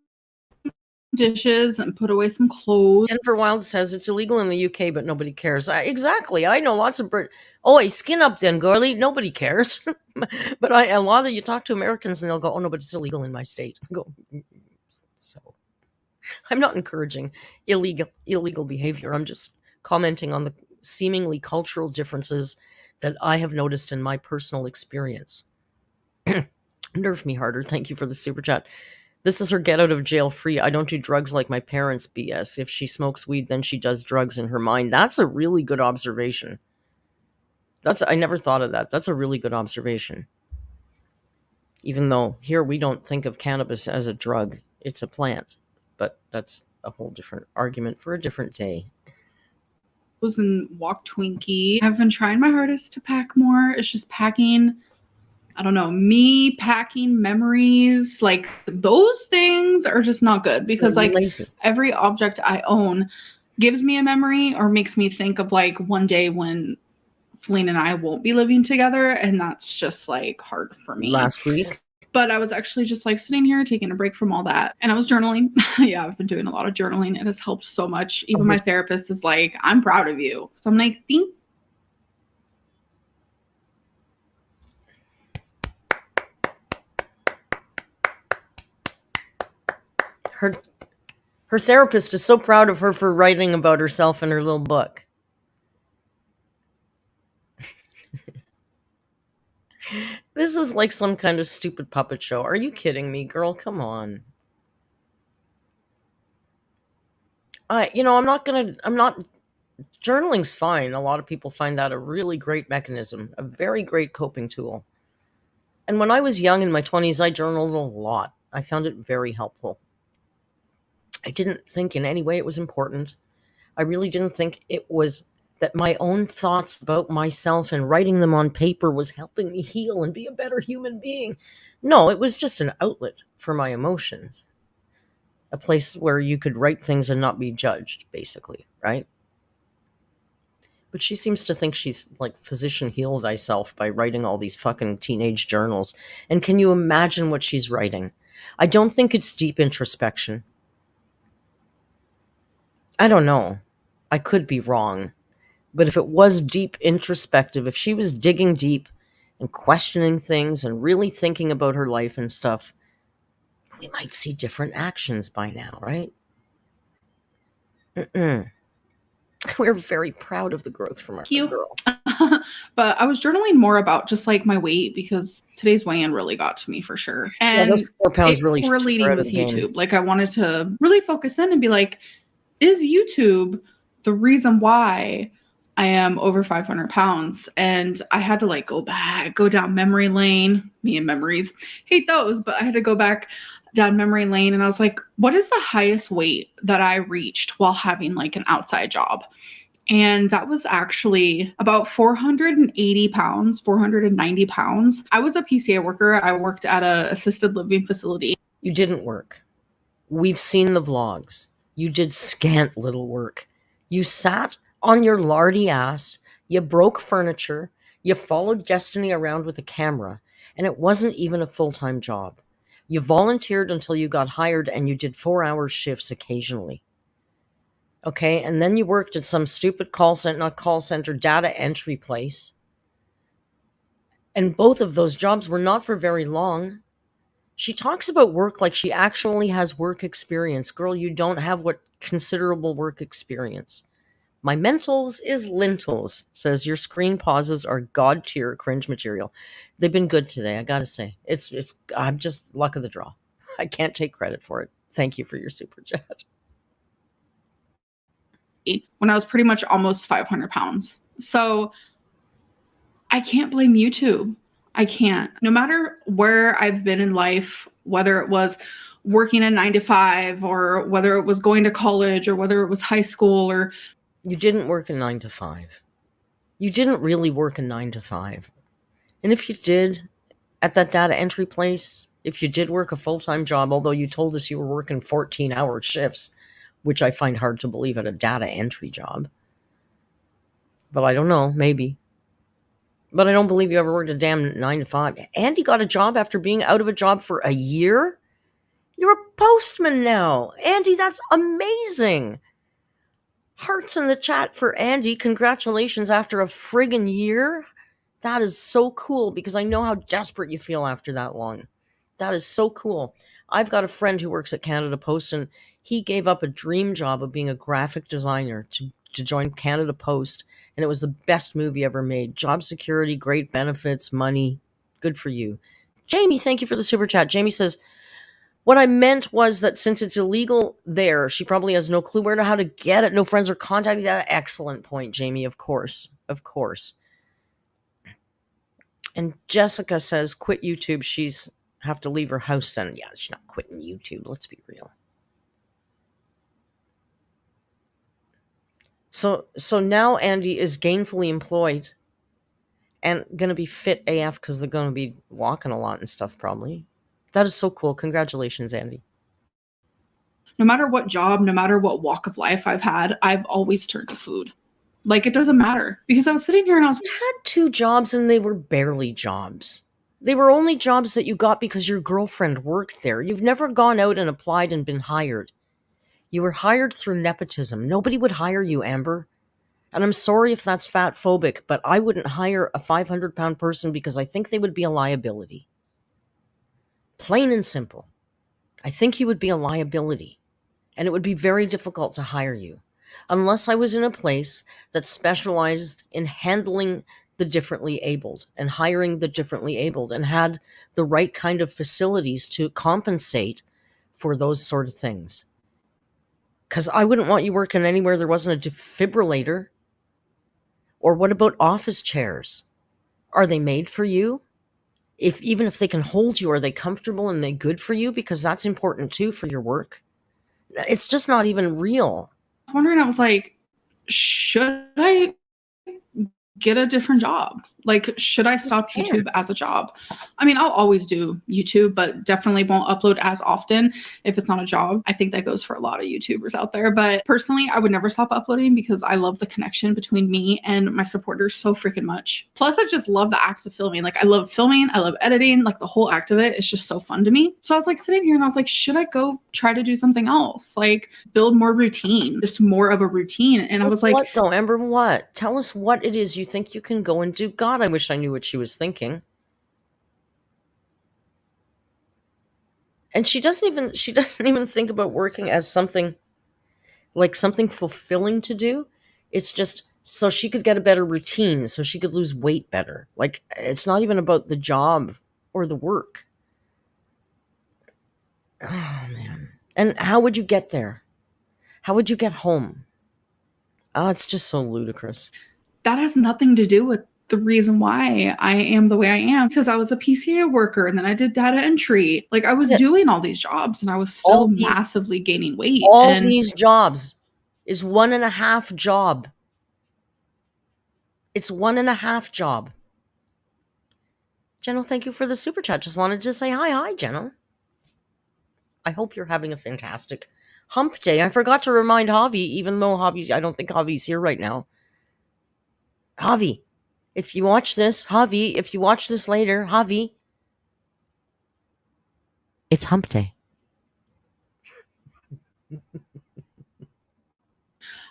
dishes and put away some clothes. Jennifer Wild says it's illegal in the UK, but nobody cares. Exactly. I know lots of hey, skin up then, girlie. Nobody cares. But a lot of you talk to Americans and they'll go, oh no, but it's illegal in my state. I go, so. I'm not encouraging illegal behavior. I'm just commenting on the seemingly cultural differences that I have noticed in my personal experience. Nerve me harder. Thank you for the super chat. This is her get out of jail free. I don't do drugs like my parents BS. If she smokes weed, then she does drugs in her mind. That's a really good observation. I never thought of that. That's a really good observation. Even though here we don't think of cannabis as a drug. It's a plant. But that's a whole different argument for a different day. And walk Twinkie. I've been trying my hardest to pack more. It's just packing, I don't know, me packing memories. Like those things are just not good because like every object I own gives me a memory or makes me think of like one day when Feline and I won't be living together. And that's just like hard for me. Last week. But I was actually just like sitting here taking a break from all that. And I was journaling. Yeah, I've been doing a lot of journaling. It has helped so much. Even my therapist is like, I'm proud of you. So I'm like, Her therapist is so proud of her for writing about herself in her little book. This is like some kind of stupid puppet show. Are you kidding me, girl? Come on. Journaling's fine. A lot of people find that a really great mechanism, a very great coping tool. And when I was young in my 20s, I journaled a lot. I found it very helpful. I didn't think in any way it was important. I really didn't think it was that my own thoughts about myself and writing them on paper was helping me heal and be a better human being. No, it was just an outlet for my emotions. A place where you could write things and not be judged, basically, right? But she seems to think she's like physician heal thyself by writing all these fucking teenage journals. And can you imagine what she's writing? I don't think it's deep introspection. I don't know. I could be wrong. But if it was deep introspective, if she was digging deep and questioning things and really thinking about her life and stuff, we might see different actions by now, right? Mm-mm. We're very proud of the growth from our girl. But I was journaling more about just like my weight because today's weigh-in really got to me for sure. And those 4 pounds really correlating with YouTube. Like I wanted to really focus in and be like, is YouTube the reason why I am over 500 pounds? And I had to like go down memory lane. Me and memories, hate those, but I had to go back down memory lane and I was like, what is the highest weight that I reached while having like an outside job? And that was actually about 480 pounds, 490 pounds. I was a PCA worker. I worked at an assisted living facility. You didn't work. We've seen the vlogs. You did scant little work. You sat on your lardy ass, you broke furniture, you followed Destiny around with a camera, and it wasn't even a full-time job. You volunteered until you got hired and you did 4-hour shifts occasionally. Okay, and then you worked at some stupid data entry place. And both of those jobs were not for very long. She talks about work like she actually has work experience. Girl, you don't have what considerable work experience. My mentals is lentils, says your screen pauses are god tier cringe material. They've been good today, I gotta say. I'm just luck of the draw. I can't take credit for it. Thank you for your super chat. When I was pretty much almost 500 pounds. So I can't blame YouTube. I can't. No matter where I've been in life, whether it was working a 9 to 5 or whether it was going to college or whether it was high school or... You didn't work a 9 to 5. You didn't really work a 9 to 5. And if you did, at that data entry place, if you did work a full-time job, although you told us you were working 14-hour shifts, which I find hard to believe at a data entry job. But I don't know, maybe. But I don't believe you ever worked a damn 9 to 5. Andy got a job after being out of a job for a year? You're a postman now. Andy, that's amazing. Hearts in the chat for Andy. Congratulations after a friggin' year. That is so cool because I know how desperate you feel after that long. That is so cool. I've got a friend who works at Canada Post and he gave up a dream job of being a graphic designer to join Canada Post. And it was the best movie ever made. Job security, great benefits, money. Good for you. Jamie, thank you for the super chat. Jamie says, what I meant was that since it's illegal there, she probably has no clue where to how to get it. No friends or contacting that. Excellent point, Jamie. Of course. Of course. And Jessica says, quit YouTube. She's have to leave her house then. Yeah, she's not quitting YouTube. Let's be real. So now Andy is gainfully employed and going to be fit AF because they're going to be walking a lot and stuff probably. That is so cool. Congratulations, Andy. No matter what job, no matter what walk of life I've had, I've always turned to food. Like, it doesn't matter. Because I was sitting here and You had 2 jobs and they were barely jobs. They were only jobs that you got because your girlfriend worked there. You've never gone out and applied and been hired. You were hired through nepotism. Nobody would hire you, Amber. And I'm sorry if that's fat phobic, but I wouldn't hire a 500-pound person because I think they would be a liability. Plain and simple. I think you would be a liability. And it would be very difficult to hire you. Unless I was in a place that specialized in handling the differently abled and hiring the differently abled and had the right kind of facilities to compensate for those sort of things. Because I wouldn't want you working anywhere there wasn't a defibrillator. Or what about office chairs? Are they made for you? Even if they can hold you, are they comfortable and they good for you? Because that's important too for your work. It's just not even real. I was wondering, I was like, should I get a different job. Like, should I stop YouTube as a job? I mean, I'll always do YouTube, but definitely won't upload as often if it's not a job. I think that goes for a lot of YouTubers out there. But personally, I would never stop uploading because I love the connection between me and my supporters so freaking much. Plus, I just love the act of filming. Like, I love filming, I love editing, like the whole act of it is just so fun to me. So I was like sitting here and I was like, should I go try to do something else? Like, build more routine, just more of a routine. And I was like, what though, Amber? What? Tell us what it is you think you can go and do. God, I wish I knew what she was thinking. And she doesn't even think about working as something fulfilling to do. It's just so she could get a better routine, so she could lose weight better. Like, it's not even about the job or the work. Oh man. And how would you get there? How would you get home? Oh, it's just so ludicrous. that has nothing to do with the reason why I am the way I am, because I was a PCA worker and then I did data entry. Like, I was doing all these jobs and I was still massively gaining weight. All these jobs is 1.5 job. It's 1.5 job. Jenno, thank you for the super chat. Just wanted to say hi, Jenno. I hope you're having a fantastic hump day. I forgot to remind Javi, even though I don't think Javi's here right now. Javi, if you watch this later, Javi, it's hump day.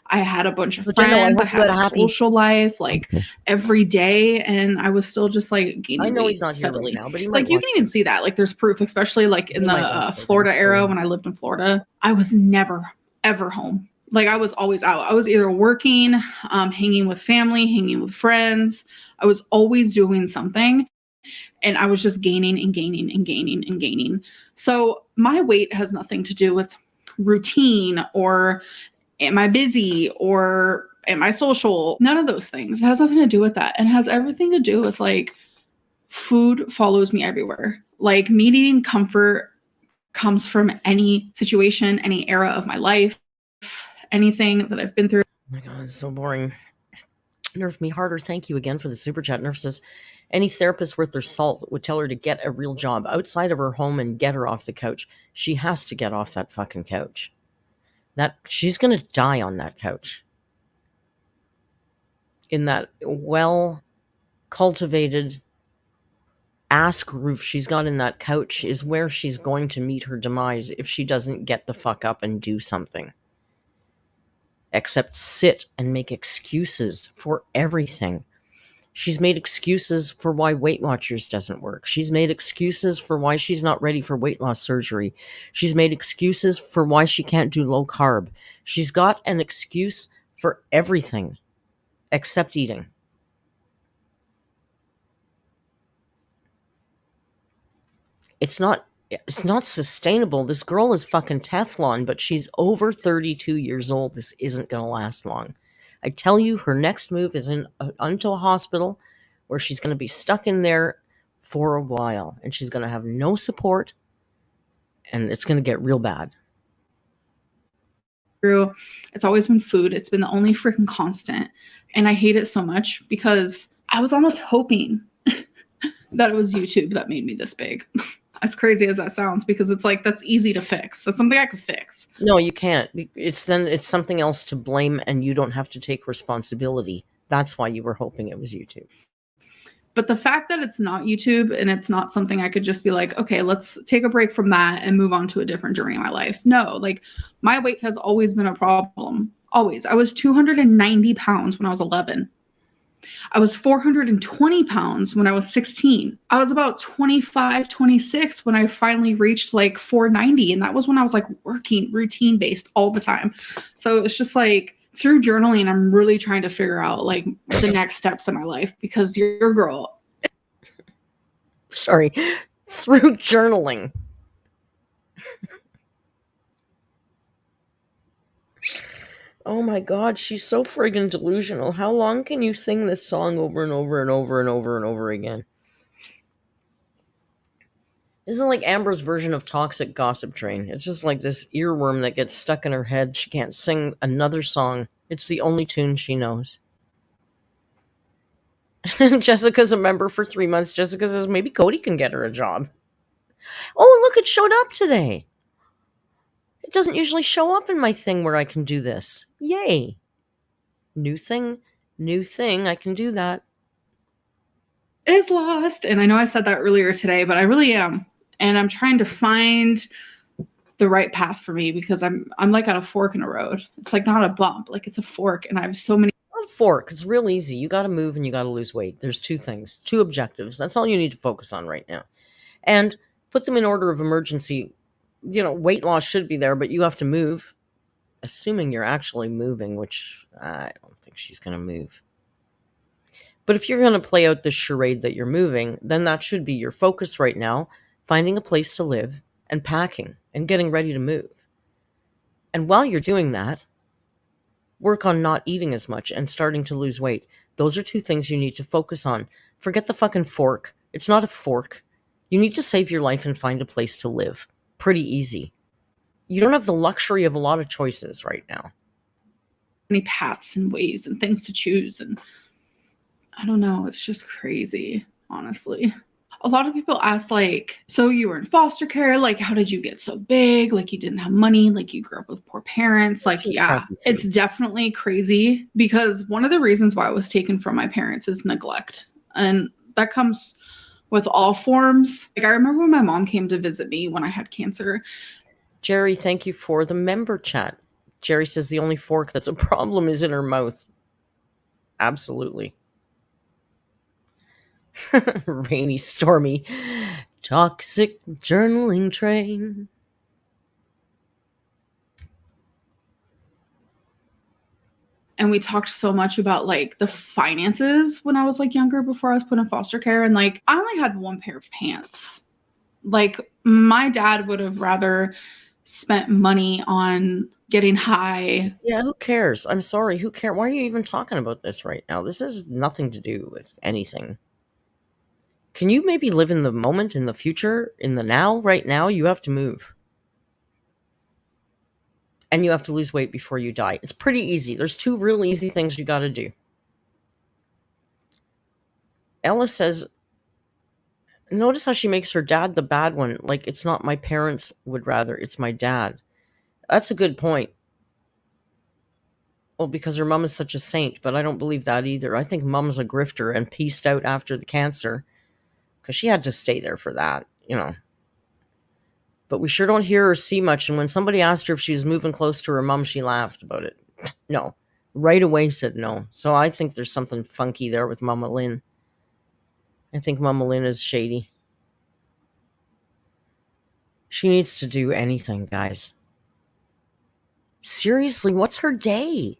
I had a bunch of friends. I had a social life, like every day, and I was still just like gaining weight. I know he's not steadily here right now, but he might like you can even see that. Like, there's proof, especially like in the Florida era when I lived in Florida. I was never ever home. Like, I was always out. I was either working, hanging with family, hanging with friends. I was always doing something, and I was just gaining and gaining and gaining and gaining. So my weight has nothing to do with routine or am I busy or am I social? None of those things. It has nothing to do with that. It has everything to do with, like, food follows me everywhere. Like, me needing comfort comes from any situation, any era of my life, anything that I've been through. Oh my God, it's so boring. Nerf Me Harder, thank you again for the super chat. Nerf says, any therapist worth their salt would tell her to get a real job outside of her home and get her off the couch. She has to get off that fucking couch. She's gonna die on that couch. In that well-cultivated ass groove she's got in that couch is where she's going to meet her demise if she doesn't get the fuck up and do something. Except sit and make excuses for everything. She's made excuses for why Weight Watchers doesn't work. She's made excuses for why she's not ready for weight loss surgery. She's made excuses for why she can't do low carb. She's got an excuse for everything except eating. It's not sustainable. This girl is fucking Teflon, but she's over 32 years old. This isn't going to last long. I tell you, her next move is into a hospital where she's going to be stuck in there for a while, and she's going to have no support, and it's going to get real bad. It's always been food. It's been the only freaking constant, and I hate it so much because I was almost hoping that it was YouTube that made me this big. As crazy as that sounds, because it's like, that's easy to fix. That's something I could fix. No, you can't. It's something else to blame, and you don't have to take responsibility. That's why you were hoping it was YouTube. But the fact that it's not YouTube and it's not something I could just be like, okay, let's take a break from that and move on to a different journey in my life. No, like, my weight has always been a problem. Always. I was 290 pounds when I was 11. I was 420 pounds when I was 16. I was about 25, 26 when I finally reached like 490. And that was when I was like working routine based all the time. So it's just like, through journaling, I'm really trying to figure out like the next steps in my life, because your girl. Sorry. Through journaling. Oh my God, she's so friggin' delusional. How long can you sing this song over and over and over and over and over again? This is like Amber's version of Toxic Gossip Train. It's just like this earworm that gets stuck in her head. She can't sing another song. It's the only tune she knows. Jessica's a member for 3 months. Jessica says maybe Cody can get her a job. Oh, look, it showed up today. It doesn't usually show up in my thing where I can do this. Yay. New thing, I can do that. Is lost. And I know I said that earlier today, but I really am. And I'm trying to find the right path for me because I'm like at a fork in a road. It's like not a bump, like it's a fork, and I have so many. On fork, it's real easy. You got to move and you got to lose weight. There's two things, two objectives. That's all you need to focus on right now. And put them in order of emergency. Weight loss should be there, but you have to move. Assuming you're actually moving, which I don't think she's going to move. But if you're going to play out this charade that you're moving, then that should be your focus right now, finding a place to live and packing and getting ready to move. And while you're doing that, work on not eating as much and starting to lose weight. Those are two things you need to focus on. Forget the fucking fork. It's not a fork. You need to save your life and find a place to live. Pretty easy. You don't have the luxury of a lot of choices right now. Many paths and ways and things to choose, and I don't know, it's just crazy, honestly. A lot of people ask, like, so you were in foster care, like, how did you get so big? Like, you didn't have money, like, you grew up with poor parents. Like, yeah, it's definitely crazy because one of the reasons why I was taken from my parents is neglect. And that comes with all forms. Like, I remember when my mom came to visit me when I had cancer. Jerry, thank you for the member chat. Jerry says the only fork that's a problem is in her mouth. Absolutely. Rainy, stormy, toxic journaling train. And we talked so much about like the finances when I was like younger before I was put in foster care. And like, I only had one pair of pants. Like, my dad would have rather spent money on getting high. Yeah, who cares? I'm sorry, who cares? Why are you even talking about this right now? This has nothing to do with anything. Can you maybe live in the moment, in the future, in the now? Right now, you have to move. And you have to lose weight before you die. It's pretty easy. There's two real easy things you got to do. Ella says, notice how she makes her dad the bad one. Like, it's not my parents would rather, it's my dad. That's a good point. Well, because her mom is such a saint, but I don't believe that either. I think mom's a grifter and pieced out after the cancer because she had to stay there for that, But we sure don't hear or see much. And when somebody asked her if she was moving close to her mom, she laughed about it. No. Right away said no. So I think there's something funky there with Mama Lynn. I think Mama Lynn is shady. She needs to do anything, guys. Seriously, what's her day?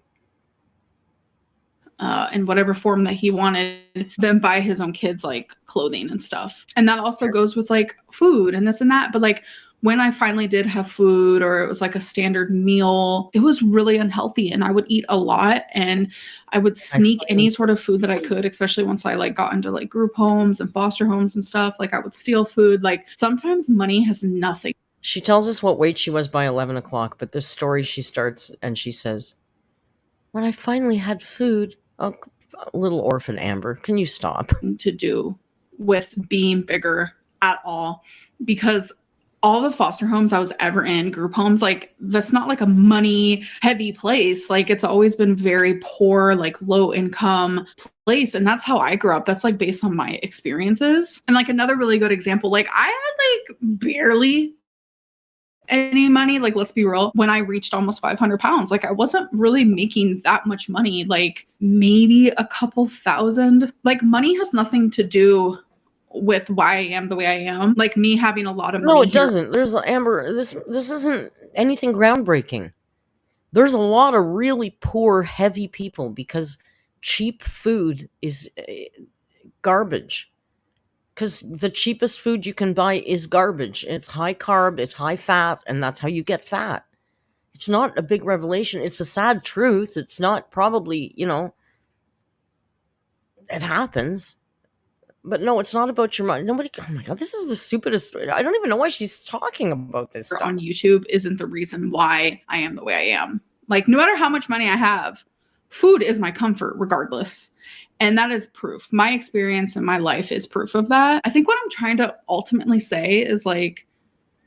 In whatever form that he wanted, then buy his own kids like clothing and stuff. And that also goes with like food and this and that. But like, when I finally did have food or it was like a standard meal, it was really unhealthy and I would eat a lot and I would sneak any sort of food that I could, especially once I like got into like group homes and foster homes and stuff. Like, I would steal food. Like, sometimes money has nothing. She tells us what weight she was by 11 o'clock, but this story she starts and she says, when I finally had food, oh, little orphan Amber, can you stop? To do with being bigger at all, because all the foster homes I was ever in, group homes, like, that's not like a money heavy place. Like, it's always been very poor, like low income place. And that's how I grew up. That's like based on my experiences. And like, another really good example, like, I had like barely any money, like, let's be real, when I reached almost 500 pounds. Like, I wasn't really making that much money, like maybe a couple thousand. Like, money has nothing to do with why I am the way I am. Like, me having a lot of money. No, it doesn't. There's Amber, this isn't anything groundbreaking. There's a lot of really poor, heavy people because cheap food is garbage. Because the cheapest food you can buy is garbage. It's high carb, it's high fat, and that's how you get fat. It's not a big revelation. It's a sad truth. It's not probably, it happens. But no, it's not about your money. Nobody, oh my God, this is the stupidest. I don't even know why she's talking about this stuff. On YouTube isn't the reason why I am the way I am. Like, no matter how much money I have, food is my comfort regardless. And that is proof. My experience in my life is proof of that. I think what I'm trying to ultimately say is like,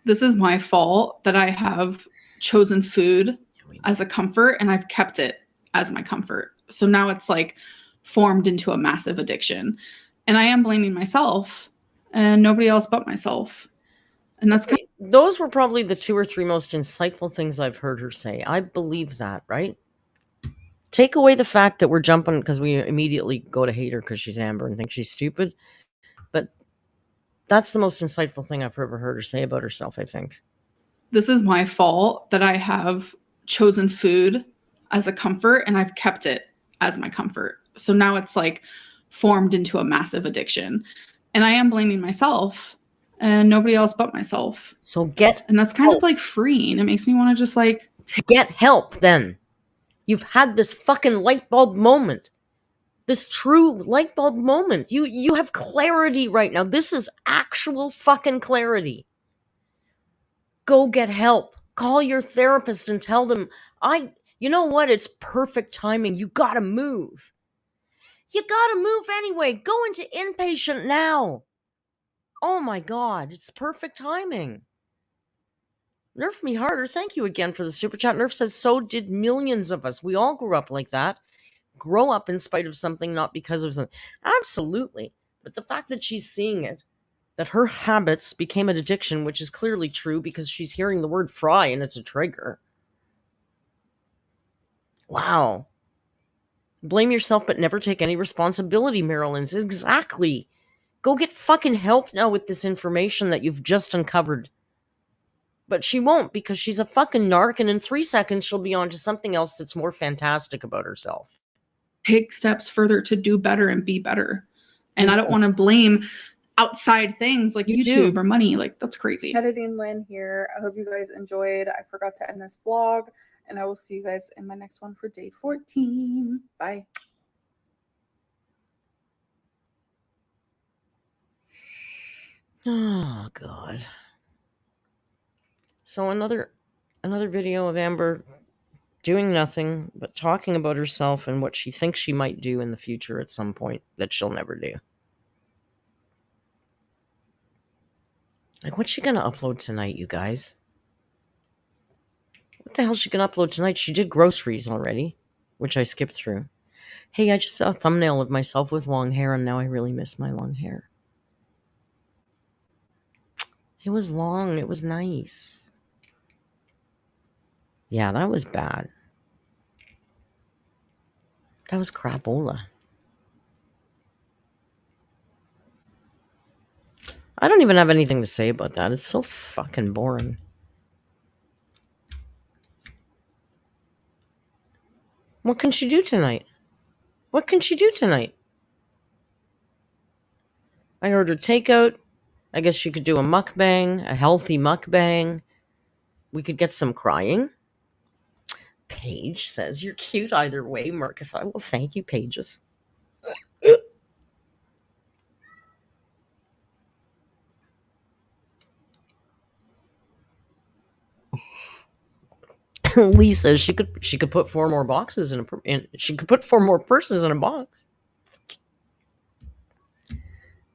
this is my fault that I have chosen food as a comfort and I've kept it as my comfort. So now it's like formed into a massive addiction. And I am blaming myself and nobody else but myself. And that's Okay, those were probably the 2 or 3 most insightful things I've heard her say. I believe that, right? Take away the fact that we're jumping because we immediately go to hate her because she's Amber and think she's stupid. But that's the most insightful thing I've ever heard her say about herself, I think. This is my fault that I have chosen food as a comfort and I've kept it as my comfort. So now it's like formed into a massive addiction. And I am blaming myself and nobody else but myself. So get And that's kind of like freeing. It makes me want to just like get help then. You've had this fucking light bulb moment. This true light bulb moment. You have clarity right now. This is actual fucking clarity. Go get help. Call your therapist and tell them, you know what? It's perfect timing. You gotta move. You gotta move anyway. Go into inpatient now. Oh my God, it's perfect timing. Nerf me harder. Thank you again for the super chat. Nerf says, so did millions of us. We all grew up like that. Grow up in spite of something, not because of something. Absolutely. But the fact that she's seeing it, that her habits became an addiction, which is clearly true because she's hearing the word fry and it's a trigger. Wow. Blame yourself but never take any responsibility, Marilyn's. Exactly. Go get fucking help now with this information that you've just uncovered. But she won't because she's a fucking narc, and in 3 seconds she'll be on to something else that's more fantastic about herself. take steps further to do better and be better. And I don't want to blame outside things like YouTube or money. Like, that's crazy. Editing Lynn here. I hope you guys enjoyed. I forgot to end this vlog, and I will see you guys in my next one for day 14. Bye. Oh God. So another video of Amber doing nothing but talking about herself and what she thinks she might do in the future at some point that she'll never do. Like, what's she gonna upload tonight, you guys? What the hell's she gonna upload tonight? She did groceries already, which I skipped through. Hey, I just saw a thumbnail of myself with long hair, and now I really miss my long hair. It was long. It was nice. Yeah, that was bad. That was crapola. I don't even have anything to say about that. It's so fucking boring. What can she do tonight? What can she do tonight? I ordered takeout. I guess she could do a mukbang, a healthy mukbang. We could get some crying. Paige says, you're cute either way, Marcus. I will thank you, Pages. Lee says she could put 4 more boxes she could put 4 more purses in a box.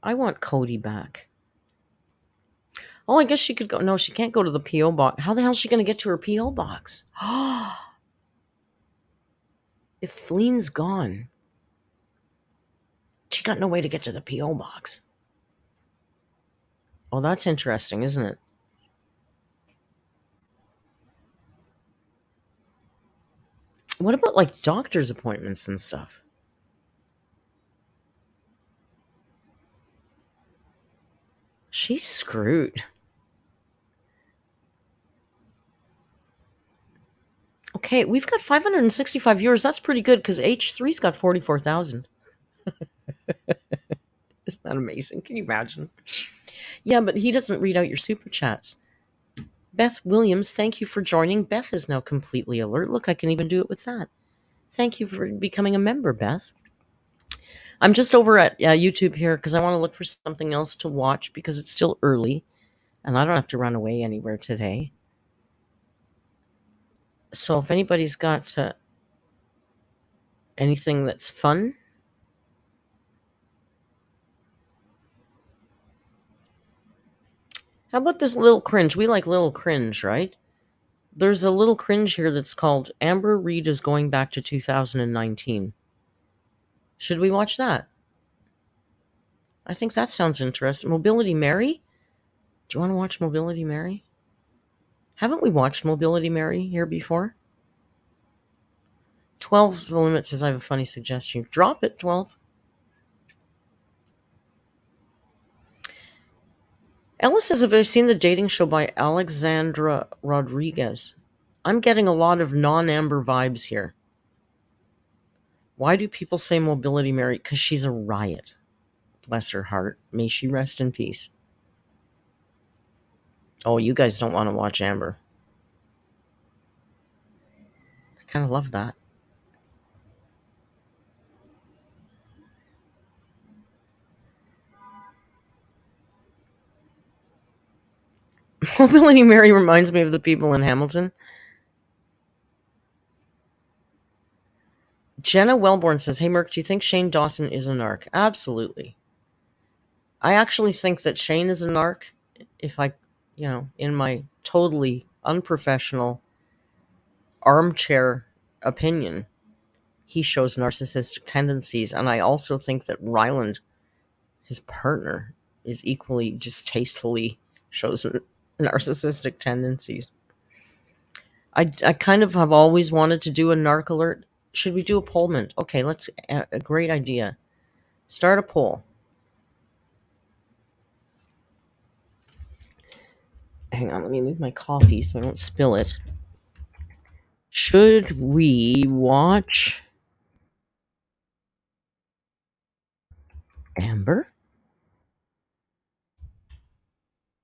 I want Cody back. Oh, I guess she could go. No, she can't go to the P.O. box. How the hell is she going to get to her P.O. box? If Fleen's gone, she got no way to get to the P.O. box. Oh, that's interesting, isn't it? What about like doctor's appointments and stuff? She's screwed. Okay, we've got 565 viewers. That's pretty good because H3's got 44,000. Isn't that amazing? Can you imagine? Yeah, but he doesn't read out your super chats. Beth Williams, thank you for joining. Beth is now completely alert. Look, I can even do it with that. Thank you for becoming a member, Beth. I'm just over at YouTube here because I want to look for something else to watch because it's still early and I don't have to run away anywhere today. So if anybody's got anything that's fun, How about this little cringe? We like little cringe, right? There's a little cringe here that's called Amber Reed is going back to 2019. Should we watch that? I think that sounds interesting. Mobility Mary? Do you want to watch Mobility Mary? Haven't we watched Mobility Mary here before? 12's the limit, says I have a funny suggestion. Drop it, 12. Ellis says, have I seen the dating show by Alexandra Rodriguez? I'm getting a lot of non-Amber vibes here. Why do people say Mobility Mary? Because she's a riot. Bless her heart. May she rest in peace. Oh, you guys don't want to watch Amber. I kind of love that. Mobility Mary reminds me of the people in Hamilton. Jenna Wellborn says, hey, Merc, do you think Shane Dawson is a narc? Absolutely. I actually think that Shane is a narc, if I, in my totally unprofessional armchair opinion, he shows narcissistic tendencies. And I also think that Ryland, his partner, is equally distastefully shows narcissistic tendencies. I kind of have always wanted to do a Narc Alert. Should we do a poll? Okay, let's. A great idea. Start a poll. Hang on, let me move my coffee so I don't spill it. Should we watch Amber?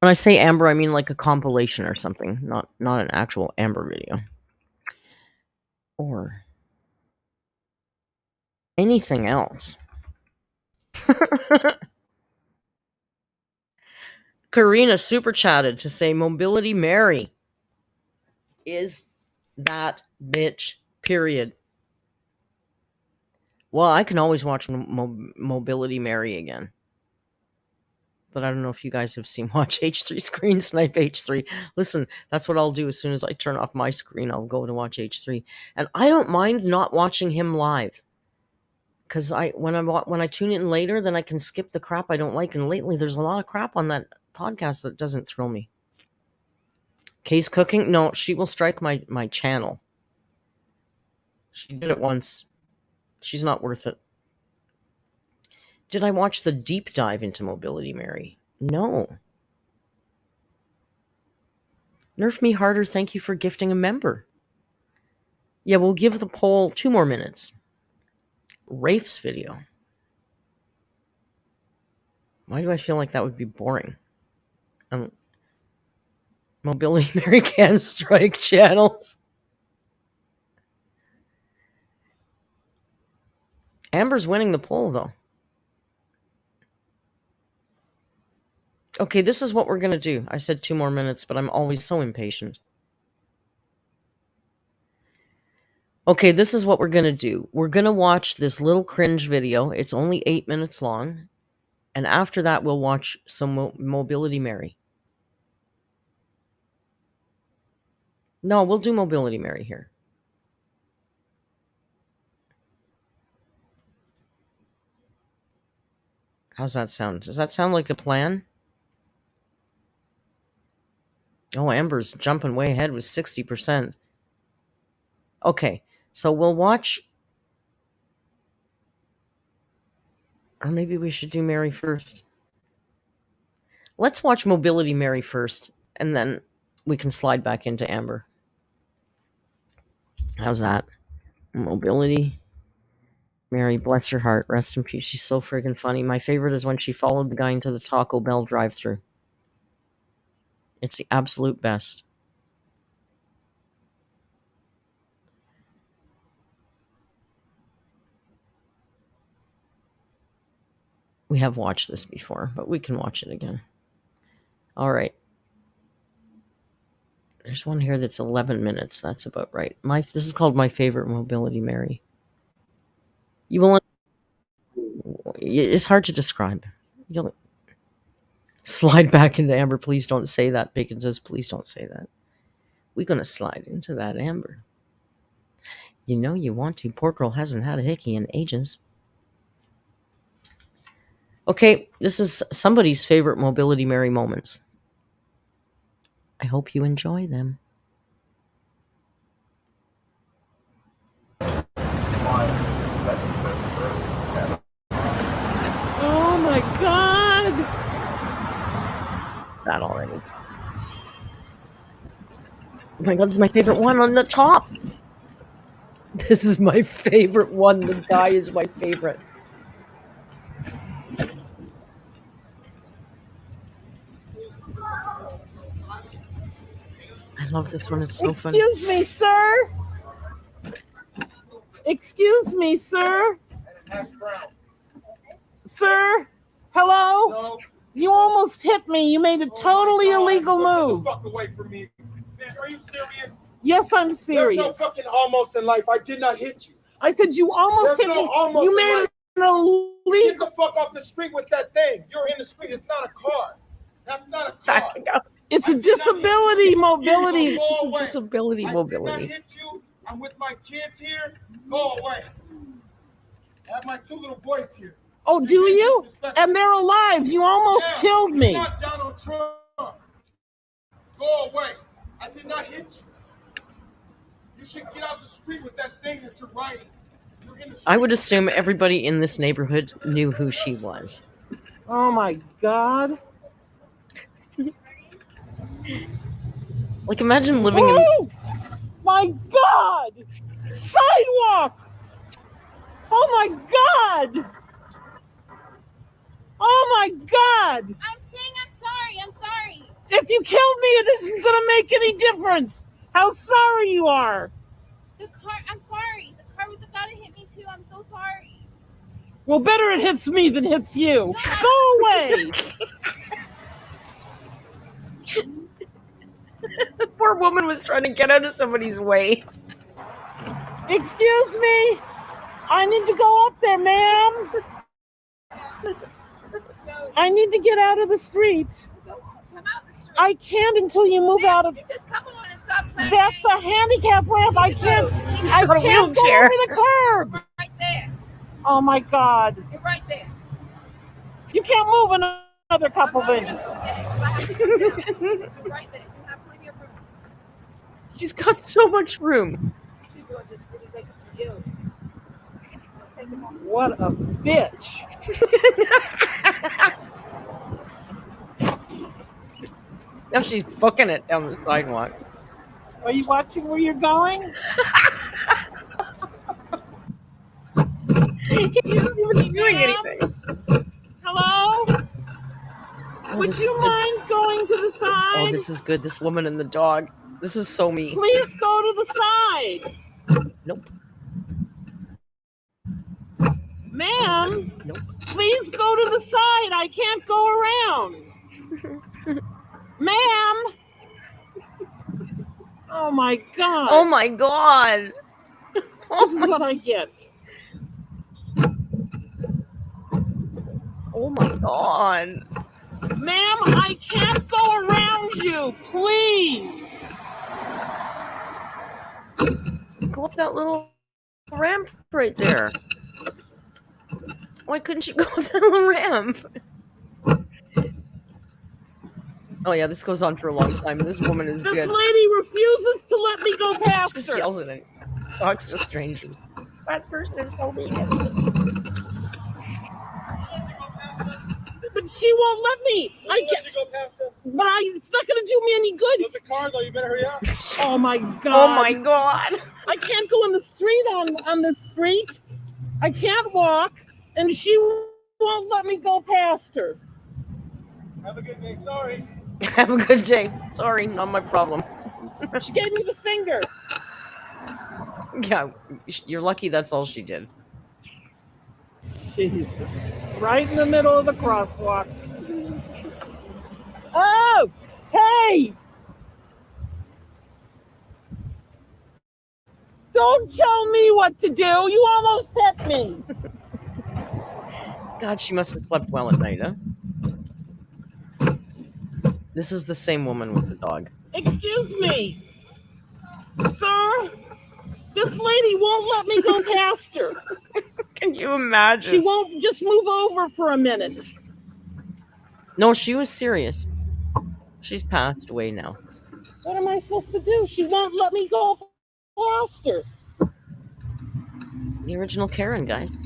When I say Amber, I mean like a compilation or something, not an actual Amber video. Or anything else. Karina super chatted to say Mobility Mary is that bitch, period. Well, I can always watch Mobility Mary again. But I don't know if you guys have seen Watch H3 Screen Snipe H3. Listen, that's what I'll do as soon as I turn off my screen. I'll go to Watch H3. And I don't mind not watching him live. Because when I tune in later, then I can skip the crap I don't like. And lately, there's a lot of crap on that podcast that doesn't thrill me. Kay's cooking? No, she will strike my channel. She did it once. She's not worth it. Did I watch the deep dive into Mobility Mary? No. Nerf me harder, thank you for gifting a member. Yeah, we'll give the poll 2 more minutes. Rafe's video. Why do I feel like that would be boring? Mobility Mary can strike channels. Amber's winning the poll, though. Okay, this is what we're going to do. I said 2 more minutes, but I'm always so impatient. Okay, this is what we're going to do. We're going to watch this little cringe video. It's only 8 minutes long. And after that, we'll watch some Mobility Mary. No, we'll do Mobility Mary here. How's that sound? Does that sound like a plan? Oh, Amber's jumping way ahead with 60%. Okay, so we'll watch... Or maybe we should do Mary first. Let's watch Mobility Mary first, and then we can slide back into Amber. How's that? Mobility Mary, bless her heart, rest in peace. She's so friggin' funny. My favorite is when she followed the guy into the Taco Bell drive-thru. It's the absolute best. We have watched this before, but we can watch it again. All right. There's one here that's 11 minutes. That's about right. This is called My Favorite Mobility Mary. You will... It's hard to describe. Slide back into Amber. Please don't say that. Bacon says, please don't say that. We're going to slide into that, Amber. You know you want to. Poor girl hasn't had a hickey in ages. Okay, this is somebody's favorite Mobility Mary moments. I hope you enjoy them. Oh my God! That already. Oh my God, this is my favorite one on the top. This is my favorite one. The guy is my favorite. I love this one. It's so funny. Excuse me, sir. Excuse me, sir. Sir, hello? No. You almost hit me. You made a totally illegal move. Get the fuck away from me. Man, are you serious? Yes, I'm There's serious. no fucking almost in life. I did not hit you. I said you almost There's hit no me. almost You in made life. an Get illegal. the fuck off the street with that thing. You're in the street. It's not a car. That's not a car. Backing up. It's a disability mobility. Go away. Disability I mobility. did not hit you. I'm with my kids here. Go away. I have my 2 little boys here. Oh, do you? And they're alive. You almost killed me. You're not Donald Trump. Go away. I did not hit you. You should get out the street with that thing that you're riding. You're in the street. I would assume everybody in this neighborhood knew who she was. Oh my God. Like, imagine living in... Oh my God! Sidewalk! Oh my God! Oh my God! I'm saying I'm sorry. I'm sorry. If you killed me, it isn't gonna make any difference. How sorry you are. The car. I'm sorry. The car was about to hit me too. I'm so sorry. Well, better it hits me than hits you. Go away. The poor woman was trying to get out of somebody's way. Excuse me. I need to go up there, ma'am. So I need to get out of the street. come out the street. I can't until you move out of. Just come on and stop playing. That's a handicap ramp. I can't. I got a can't go wheelchair. over the curb. right there. Oh my God. You're right there. You can't move another couple of inches. It's right there. You have plenty of room. She's got so much room. People are just really making you. Take them off. What a bitch. Now she's booking it down the sidewalk. Are you watching where you're going? He wasn't even doing anything. Hello? Oh, Would this you is good. mind going to the side? Oh, this is good. This woman and the dog. This is so me. Please go to the side. Nope. Ma'am, Nope. please go to the side. I can't go around. Ma'am. Oh my God. Oh my God. This is what I get. Oh my God. Ma'am, I can't go around you. Please. Go up that little ramp right there. Why couldn't you go up that little ramp? Oh yeah, this goes on for a long time. This woman is This good. lady refuses to let me go past Just her. yells at it. Talks to strangers. That person is so mean. But she won't let me. I can't. But it's not going to do me any good. There's a car though. You better hurry up. Oh my God. Oh my God. I can't go in the street on the street. I can't walk, and she won't let me go past her. Have a good day. Sorry. Have a good day. Sorry, not my problem. She gave me the finger. Yeah, you're lucky that's all she did. Jesus. Right in the middle of the crosswalk. Oh! Hey! Don't tell me what to do. You almost hit me. God, she must have slept well at night, huh? This is the same woman with the dog. Excuse me, sir. This lady won't let me go past her. Can you imagine? She won't just move over for a minute. No, she was serious. She's passed away now. What am I supposed to do? She won't let me go past her. The original Karen, guys.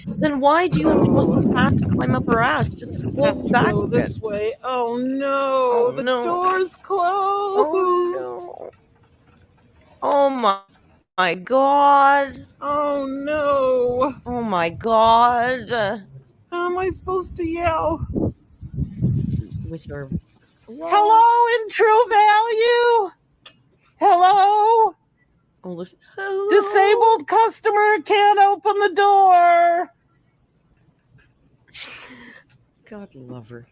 Then why do you have to go so fast to climb up her ass? Just hold back Go a bit. this way. Oh no, Oh, the no. door's closed. Oh, no. Oh my god. Oh no. Oh my god. How am I supposed to yell? With her. Hello, in True Value. Hello. Oh, listen. Hello. Disabled customer can't open the door. God love her.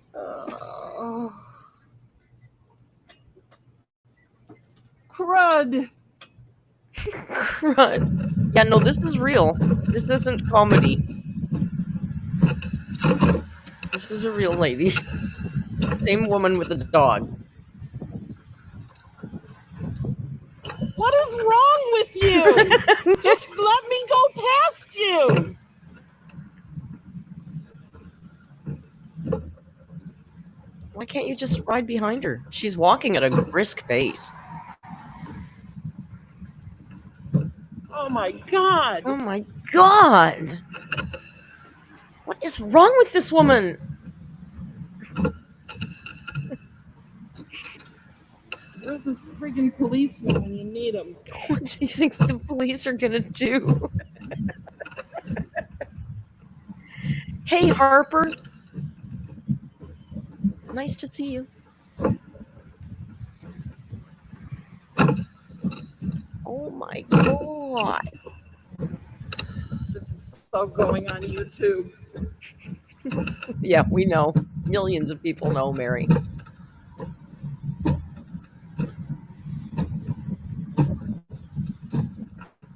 Crud. Crud. Yeah, no, this is real. This isn't comedy. This is a real lady. Same woman with the dog. What is wrong with you? Just let me go past you. Why can't you just ride behind her? She's walking at a brisk pace. Oh my god. Oh my god! What is wrong with this woman? There's a friggin' policeman when you need him. What do you think the police are gonna do? Hey, Harper. Nice to see you. Oh my god. This is so going on YouTube. Yeah, we know. Millions of people know, Mary.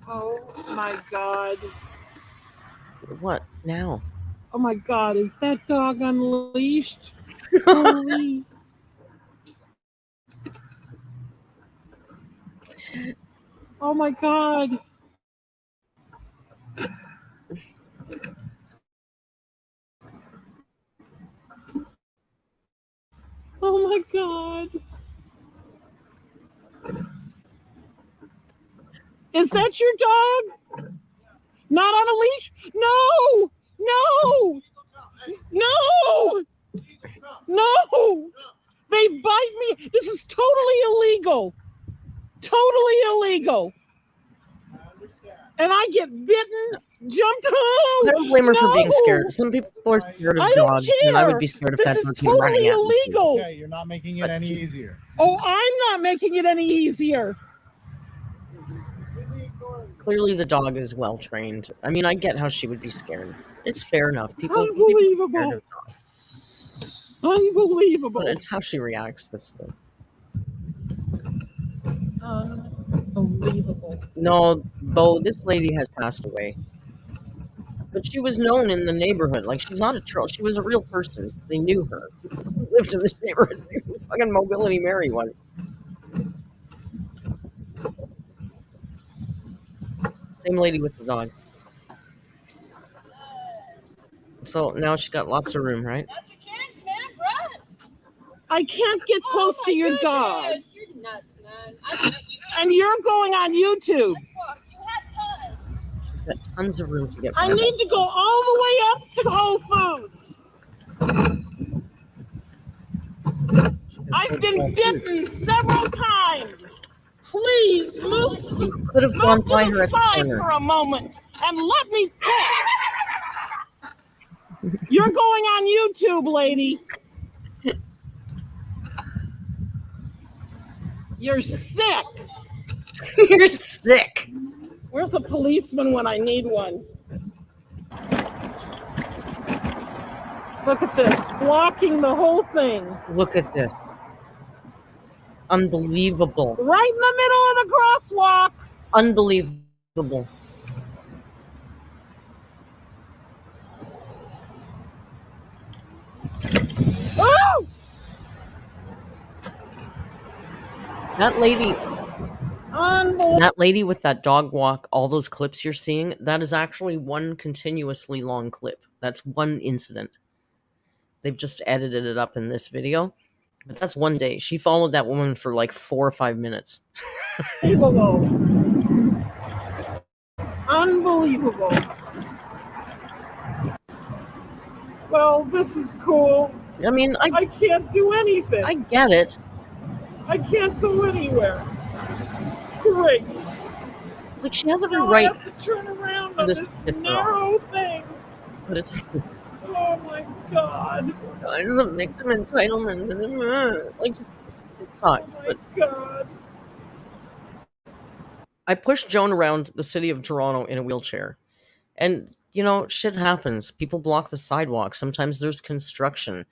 Oh my god. What now? Oh my god, is that dog unleashed? Holy. Oh my god. Oh my god. Is that your dog? Not on a leash? No! No! No! No! They bite me. This is totally illegal. Totally illegal. And I get bitten, jumped I out. don't blame her for being No! scared. Some people are scared of I don't dogs, and I would care. be scared if This that is dog came running totally at me. illegal. Okay, you're not making it any easier. Oh, I'm not making it any easier. Clearly, the dog is well trained. I mean, I get how she would be scared. It's fair enough. Some people are scared Unbelievable. of dogs, Unbelievable. but it's how she reacts that's the. Unbelievable. No, Bo, this lady has passed away. But she was known in the neighborhood. Like, she's not a troll. She was a real person. They knew her. Who lived in this neighborhood. They knew who fucking Mobility Mary was. Same lady with the dog. So now she's got lots of room, right? That's your chance, man. Run. I can't get close to your dog. You're nuts, man. And you're going on YouTube. You had time. She's got tons of room to get I by. need to go all the way up to Whole Foods. I've been bitten several times. Please move, You could have move gone to by her the at the side for corner. a moment and let me pass. You're going on YouTube, lady. You're sick. You're sick. Where's a policeman when I need one? Look at this, blocking the whole thing. Look at this. Unbelievable. Right in the middle of the crosswalk. Unbelievable. That lady, Unbelievable. that lady with that dog walk, all those clips you're seeing, that is actually one continuously long clip. That's one incident. They've just edited it up in this video, but that's one day. She followed that woman for like 4 or 5 minutes. Unbelievable. Well, this is cool. I mean, I can't do anything. I get it. I can't go anywhere. Great. Like, she has every Now right. I have to turn around on This this pissed her narrow thing. But it's Oh my god. it's the victim entitlement. Like, it sucks. Oh my But god. I pushed Joan around the city of Toronto in a wheelchair. And, shit happens. People block the sidewalk. Sometimes there's construction.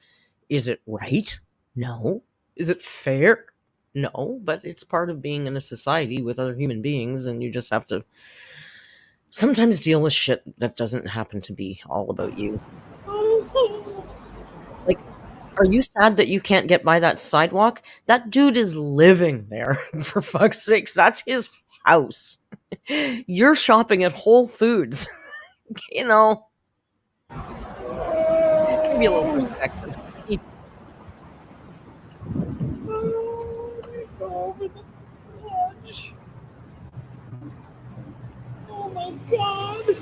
Is it right? No. Is it fair? No. But it's part of being in a society with other human beings, and you just have to sometimes deal with shit that doesn't happen to be all about you. Like, are you sad that you can't get by that sidewalk? That dude is living there, for fuck's sakes. That's his house. You're shopping at Whole Foods. Give me a little perspective. Go over the edge. Oh my god.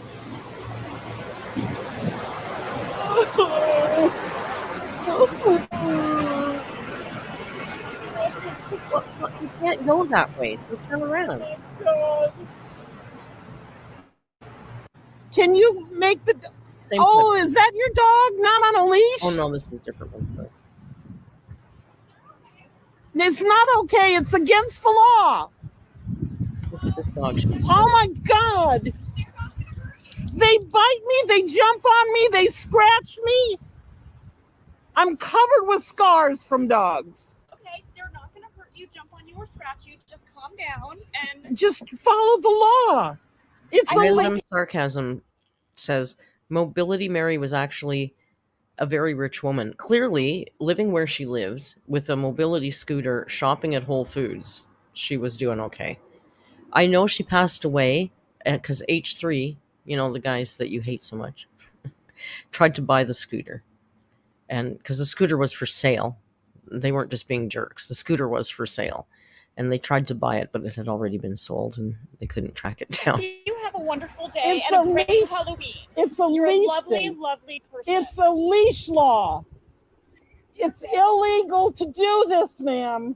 Well, you can't go that way, so turn around. Oh my god. Can you make the... Same Oh, clip. is that your dog? Not on a leash? Oh no, this is a different one. Sorry. It's not okay. It's against the law. Look at this dog. Oh my god. They bite me. They jump on me. They scratch me. I'm covered with scars from dogs. Okay, they're not going to hurt you, jump on you, or scratch you. Just calm down and Just follow the law. It's Random sarcasm says Mobility Mary was actually a very rich woman. Clearly, living where she lived with a mobility scooter, shopping at Whole Foods, she was doing okay. I know she passed away because H3, the guys that you hate so much, tried to buy the scooter. And because the scooter was for sale, they weren't just being jerks. The scooter was for sale. And they tried to buy it, but it had already been sold and they couldn't track it down. you have a wonderful day It's and a a great leash. Halloween. It's a You're a leash lovely, thing. lovely person. It's a leash law. It's illegal to do this, ma'am.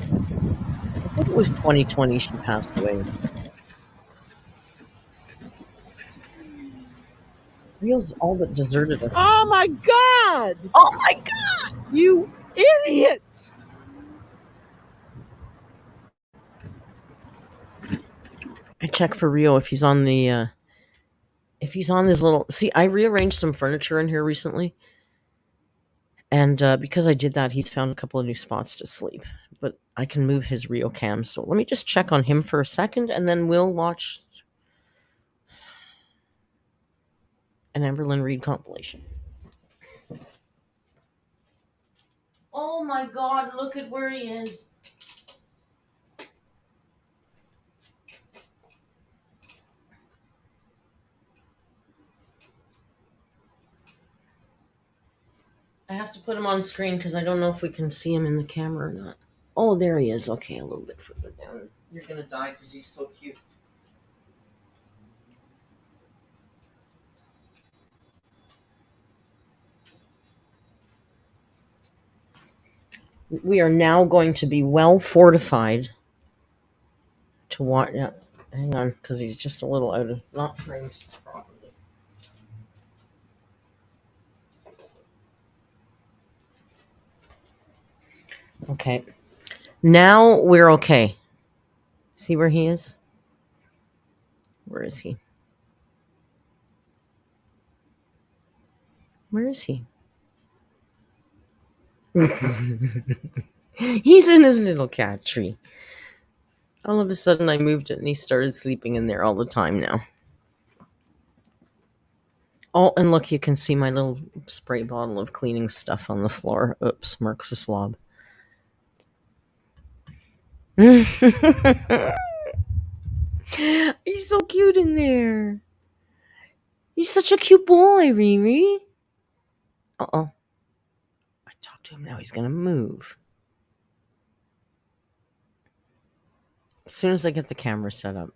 I think it was 2020 she passed away. Rio's all but deserted us. Oh my god! Oh my god! You idiot! I check for Rio if he's on the if he's on his little... See, I rearranged some furniture in here recently. And because I did that, he's found a couple of new spots to sleep. But I can move his Rio cam. So let me just check on him for a second, and then we'll watch an Emberlyn Reed compilation. Oh my god, look at where he is. I have to put him on screen because I don't know if we can see him in the camera or not. Oh, there he is. Okay, a little bit further down. You're going to die because he's so cute. We are now going to be well fortified to watch. Yeah, hang on, because he's just a little out of... not framed properly. Okay. Now we're okay. See where he is? Where is he? Where is he? He's in his little cat tree. All of a sudden I moved it and he started sleeping in there all the time now. Oh, and look, you can see my little spray bottle of cleaning stuff on the floor. Oops, Merc's a slob. He's so cute in there. He's such a cute boy, Riri. Uh-oh. I talked to him now. He's going to move. As soon as I get the camera set up.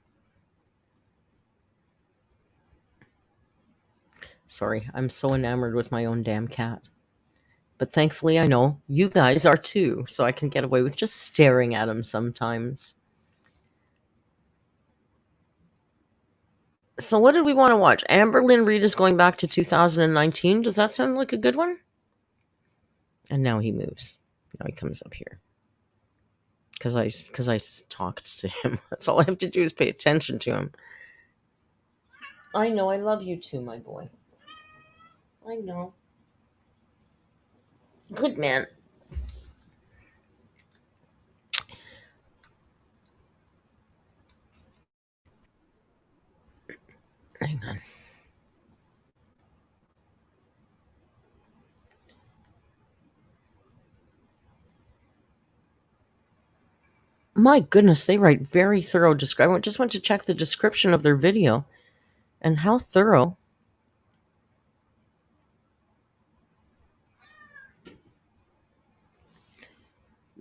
Sorry, I'm so enamored with my own damn cat. But thankfully, I know you guys are too, so I can get away with just staring at him sometimes. So what did we want to watch? Amber Lynn Reid is going back to 2019. Does that sound like a good one? And now he moves. Now he comes up here. Because I talked to him. That's all I have to do is pay attention to him. I know. I love you too, my boy. I know. Good man. Hang on. My goodness, they write very thorough description. I just went to check the description of their video. And how thorough.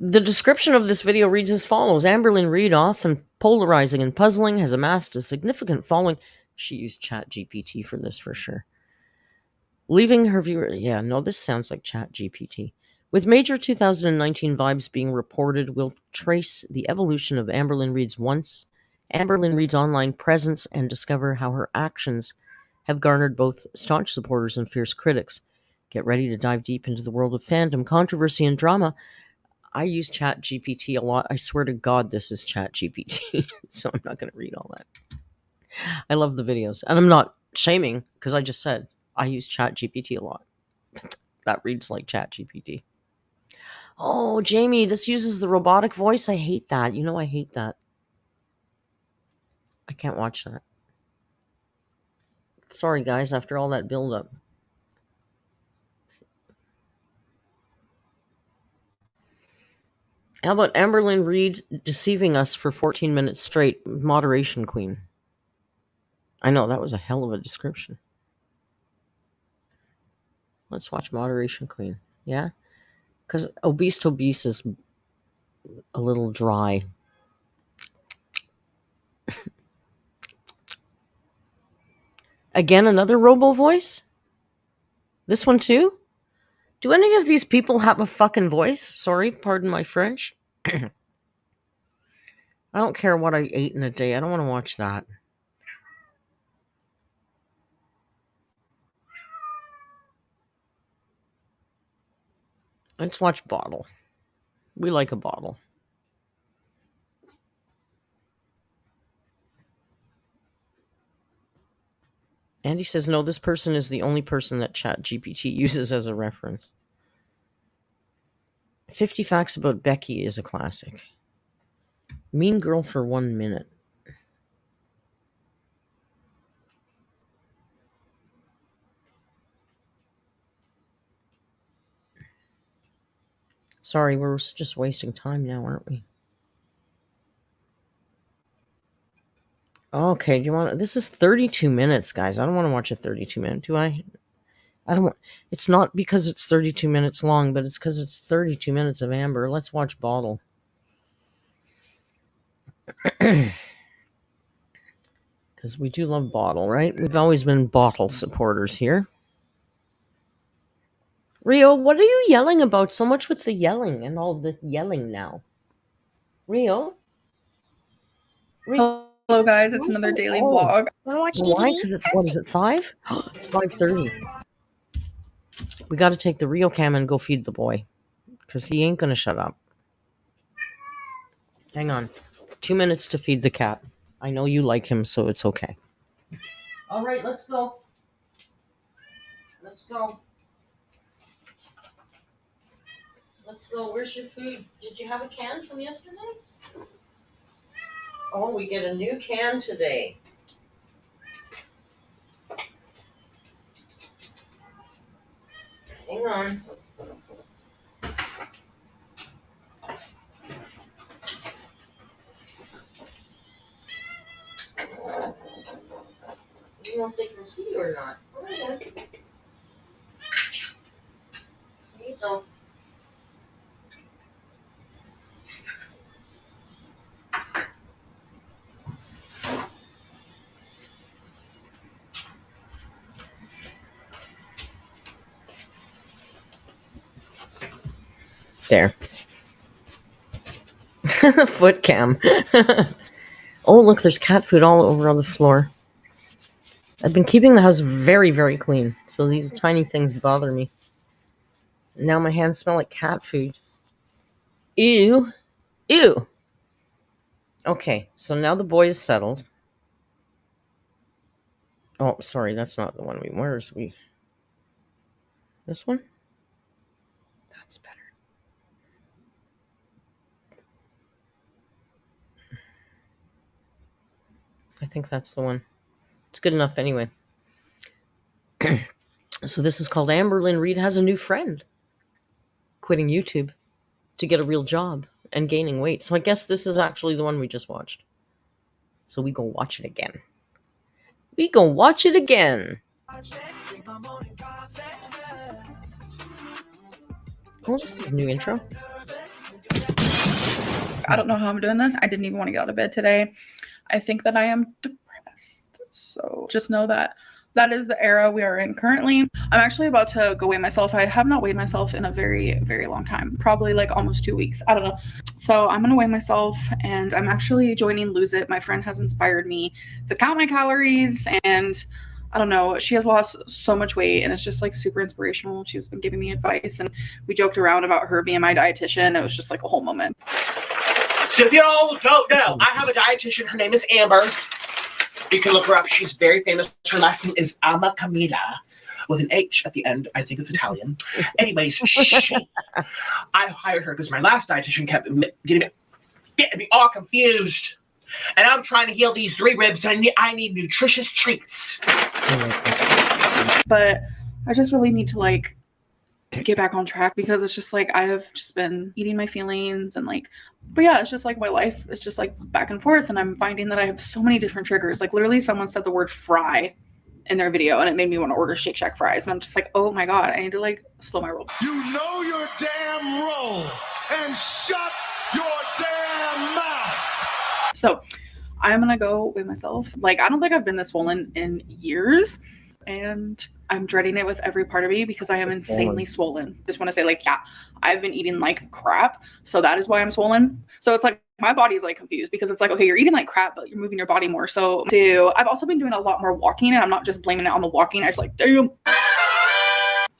The description of this video reads as follows. Amber Lynn Reid, often polarizing and puzzling, has amassed a significant following. She used ChatGPT for this for sure. Leaving her viewer... Yeah, no, this sounds like ChatGPT. With major 2019 vibes being reported, we'll trace the evolution of Amber Lynn Reid's online presence and discover how her actions have garnered both staunch supporters and fierce critics. Get ready to dive deep into the world of fandom, controversy, and drama. I use ChatGPT a lot. I swear to God, this is ChatGPT, so I'm not going to read all that. I love the videos, and I'm not shaming because I just said I use ChatGPT a lot. That reads like ChatGPT. Oh, Jamie, this uses the robotic voice. I hate that. You know, I hate that. I can't watch that. Sorry, guys, after all that build-up. How about Amber Lynn Reid deceiving us for 14 minutes straight? Moderation queen. I know, that was a hell of a description. Let's watch Moderation Queen. Yeah? Because obese is a little dry. Again, another robo voice? This one too? Do any of these people have a fucking voice? Sorry, pardon my French. I don't care what I ate in a day. I don't want to watch that. Let's watch Bottle. We like a bottle. Andy says, no, this person is the only person that ChatGPT uses as a reference. 50 Facts About Becky is a classic. Mean Girl for 1 minute. Sorry, we're just wasting time now, aren't we? Okay, do you want... This is 32 minutes, guys. I don't want to watch a 32-minute, do I? I don't want... It's not because it's 32 minutes long, but it's because it's 32 minutes of Amber. Let's watch Bottle. Because we do love Bottle, right? We've always been Bottle supporters here. Rio, what are you yelling about so much with the yelling and all the yelling now? Rio? Hello, guys. It's another daily vlog. Wanna watch Why? DVD? Because it's, what is it, 5? It's 5:30. We got to take the Rio cam and go feed the boy. Because he ain't going to shut up. Hang on. 2 minutes to feed the cat. I know you like him, so it's okay. All right, let's go. Let's go. Let's go. Where's your food? Did you have a can from yesterday? Oh, we get a new can today. Hang on. I don't know if they can see you or not. Go ahead. There you go. There. The foot cam. Oh, look, there's cat food all over on the floor. I've been keeping the house very, very clean, so these tiny things bother me. Now my hands smell like cat food. Ew. Ew. Okay, so now the boy is settled. Oh, sorry, that's not the one we... Where's we... This one? That's better. I think that's the one. It's good enough anyway. So this is called Amber Lynn Reed Has a New Friend. Quitting YouTube to get a real job and gaining weight. So I guess this is actually the one we just watched. So we go watch it again. We go watch it again. Oh, this is a new intro. I don't know how I'm doing this. I didn't even want to get out of bed today. I think that I am depressed. So just know that that is the era we are in currently. I'm actually about to go weigh myself. I have not weighed myself in a very, very long time. Probably like almost 2 weeks. I don't know. So I'm going to weigh myself, and I'm actually joining Lose It. My friend has inspired me to count my calories, and I don't know. She has lost so much weight, and it's just like super inspirational. She's been giving me advice, and we joked around about her being my dietitian. It was just like a whole moment. So if you all don't know, I have a dietitian. Her name is Amber. You can look her up. She's very famous. Her last name is Ama Camila with an H at the end. I think it's Italian. Anyways, I hired her because my last dietitian kept getting me all confused. And I'm trying to heal these 3 ribs, and I need nutritious treats. But I just really need to like get back on track, because it's just like I have just been eating my feelings, and like, but yeah, it's just like my life is just like back and forth, and I'm finding that I have so many different triggers. Like literally someone said the word fry in their video, and it made me want to order Shake Shack fries, and I'm just like, oh my god, I need to like slow my roll. You know your damn role and shut your damn mouth. So I'm gonna go weigh myself. Like I don't think I've been this swollen in years, and I'm dreading it with every part of me because I am insanely swollen. Just want to say, like, yeah, I've been eating like crap, so that is why I'm swollen. So it's like my body's like confused, because it's like, okay, you're eating like crap, but you're moving your body more. So I've also been doing a lot more walking, and I'm not just blaming it on the walking. I just like, damn.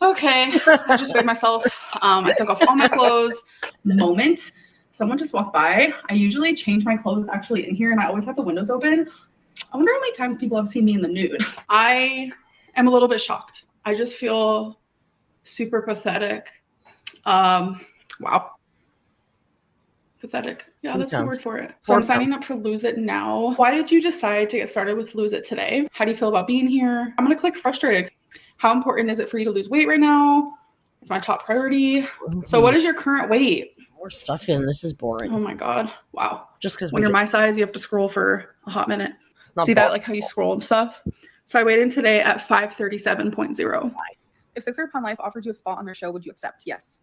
Okay, I just weighed myself. I took off all my clothes. Moment. Someone just walked by. I usually change my clothes actually in here, and I always have the windows open. I wonder how many times people have seen me in the nude. I am a little bit shocked. I just feel super pathetic. Wow. Pathetic. Yeah, that's the word for it. So I'm signing up for Lose It now. Why did you decide to get started with Lose It today? How do you feel about being here? I'm going to click frustrated. How important is it for you to lose weight right now? It's my top priority. So what is your current weight? More stuff in. This is boring. Oh my god. Wow. Just because when you're my size, you have to scroll for a hot minute. See that, like how you scroll and stuff? So I weighed in today at 537.0. If 600 Pound Life offered you a spot on their show, would you accept? Yes.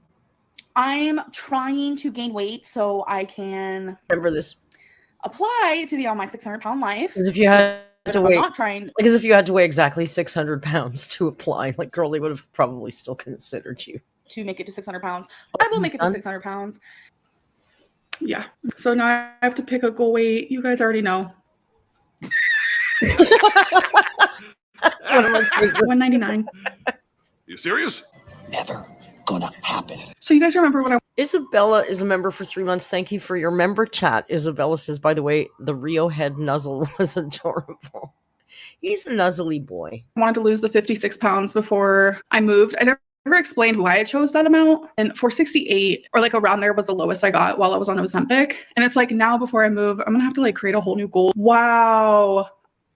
I'm trying to gain weight so I can remember this. Apply to be on my 600 Pound Life. Because if you had to weigh, not trying, because if you had to weigh exactly 600 pounds to apply, like girl, they would have probably still considered you. To make it to 600 pounds. I will make it to 600 pounds. Yeah. So now I have to pick a goal weight. You guys already know. That's one of my favorites. 199. You serious? Never gonna happen. So you guys remember when I... Isabella is a member for 3 months. Thank you for your member chat. Isabella says, by the way, the Rio head nuzzle was adorable. He's a nuzzly boy. I wanted to lose the 56 pounds before I moved. I never explained why I chose that amount. And 468 or like around there was the lowest I got while I was on Ozempic. And it's like now before I move, I'm gonna have to like create a whole new goal. Wow.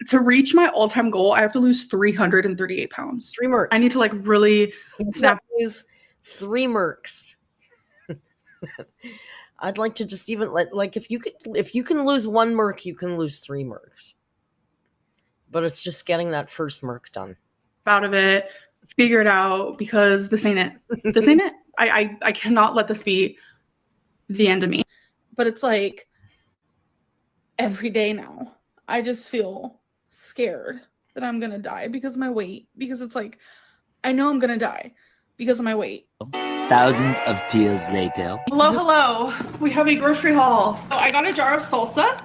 To reach my all-time goal, I have to lose 338 pounds. Three mercs. I need to like really snap. 3 Mercs. I'd like to just even like if you can lose 1 Merc, you can lose 3 Mercs. But it's just getting that first Merc done. Out of it, figure it out, because this ain't it. This ain't it. I cannot let this be the end of me. But it's like every day now, I just feel scared that I'm gonna die because of my weight. Because it's like, I know I'm gonna die because of my weight. Thousands of tears later. Hello, hello. We have a grocery haul. So I got a jar of salsa.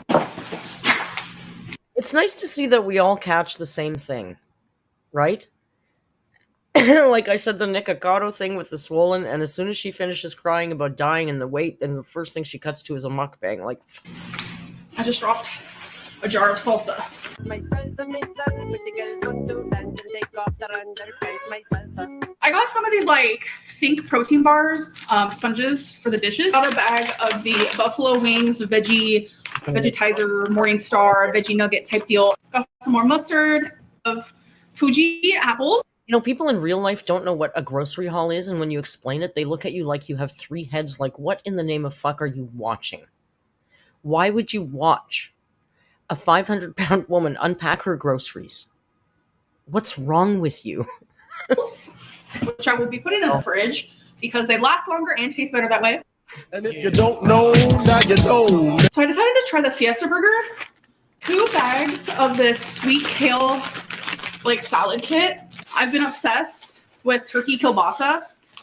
It's nice to see that we all catch the same thing, right? Like I said, the Nikocado thing with the swollen, and as soon as she finishes crying about dying and the weight, then the first thing she cuts to is a mukbang. Like, I just dropped a jar of salsa. I got some of these like Think protein bars, sponges for the dishes. Got a bag of the buffalo wings vegetizer morning star veggie nugget type deal. Got some more mustard, of Fuji apples. you know, people in real life don't know what a grocery haul is, and when you explain it, they look at you like you have 3 heads. Like, what in the name of fuck are you watching? Why would you watch a 500-pound woman unpack her groceries? What's wrong with you? Which I will be putting in the fridge because they last longer and taste better that way. And if you don't know, now you know. So I decided to try the Fiesta Burger. 2 bags of this sweet kale like salad kit. I've been obsessed with turkey kielbasa,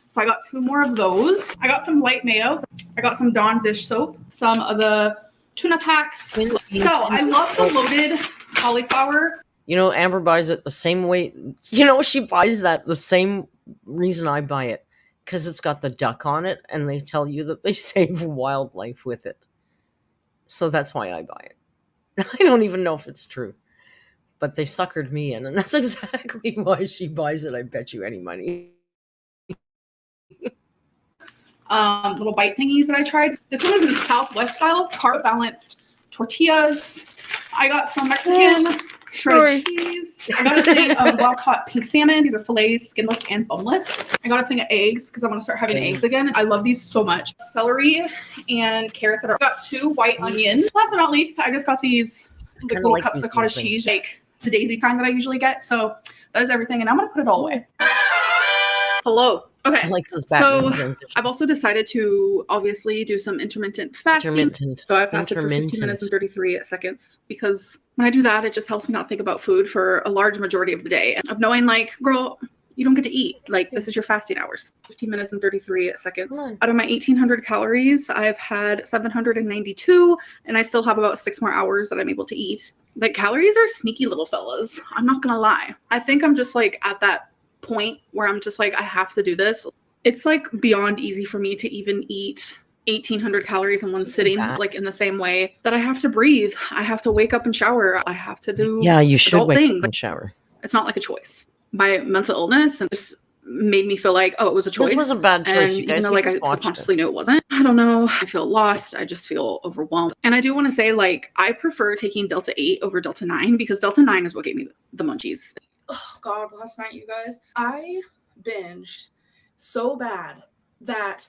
so I got 2 more of those. I got some light mayo. I got some Dawn dish soap, some of the tuna packs. So I love the loaded cauliflower. You know, Amber buys it the same way. You know, she buys that the same reason I buy it. Because it's got the duck on it, and they tell you that they save wildlife with it. So that's why I buy it. I don't even know if it's true. But they suckered me in, and that's exactly why she buys it. I bet you any money. Little bite thingies that I tried. This one is in Southwest style, carb balanced tortillas. I got some Mexican shredded cheese. I got a thing of wild caught pink salmon. These are fillets, skinless and boneless. I got a thing of eggs because I want to start having eggs again. I love these so much. Celery and carrots. I got 2 white onions. Last but not least, I just got these little cups of cottage cheese, like the daisy kind that I usually get. So that is everything, and I'm gonna put it all away. Hello. Okay. I like those so I've also decided to obviously do some intermittent fasting. So I fasted for 15 minutes and 33 seconds because when I do that, it just helps me not think about food for a large majority of the day. Of knowing like, girl, you don't get to eat. Like, this is your fasting hours. 15 minutes and 33 seconds. Out of my 1,800 calories, I've had 792, and I still have about 6 more hours that I'm able to eat. Like, calories are sneaky little fellas. I'm not gonna lie. I think I'm just like at that point where I'm just like, I have to do this. It's like beyond easy for me to even eat 1,800 calories in one sitting, like in the same way that I have to breathe. I have to wake up and shower. I have to do you should wake things. up and shower. It's not like a choice. My mental illness and just made me feel like, oh, it was a choice. This was a bad choice. And You guys even though, like, I subconsciously knew it wasn't. I don't know. I feel lost. I just feel overwhelmed. And I do want to say, like, I prefer taking Delta 8 over Delta 9 because Delta 9 is what gave me the munchies. Oh God, last night, you guys, I binged so bad that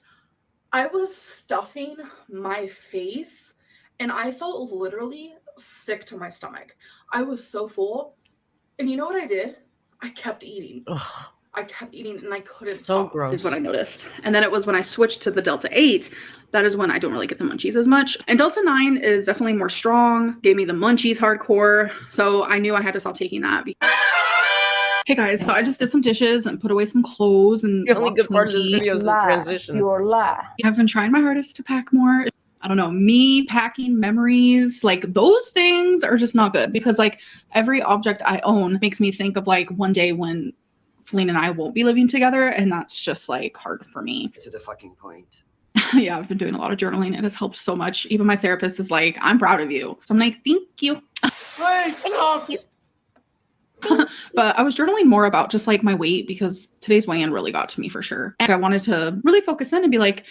I was stuffing my face and I felt literally sick to my stomach. I was so full. And you know what I did? I kept eating. Ugh. I kept eating and I couldn't So stop. gross. Is what I noticed. And then it was when I switched to the Delta 8, that is when I don't really get the munchies as much. And Delta 9 is definitely more strong, gave me the munchies hardcore. So I knew I had to stop taking that. Hey guys, so I just did some dishes and put away some clothes. And the only good part of this video is the transition. I've been trying my hardest to pack more. I don't know, me packing memories, like those things are just not good because like every object I own makes me think of like one day when Feline and I won't be living together, and that's just like hard for me. To the fucking point. Yeah, I've been doing a lot of journaling. It has helped so much. Even my therapist is like, I'm proud of you. So I'm like, thank you. But I was journaling more about just like my weight because today's weigh-in really got to me for sure. And I wanted to really focus in and be like,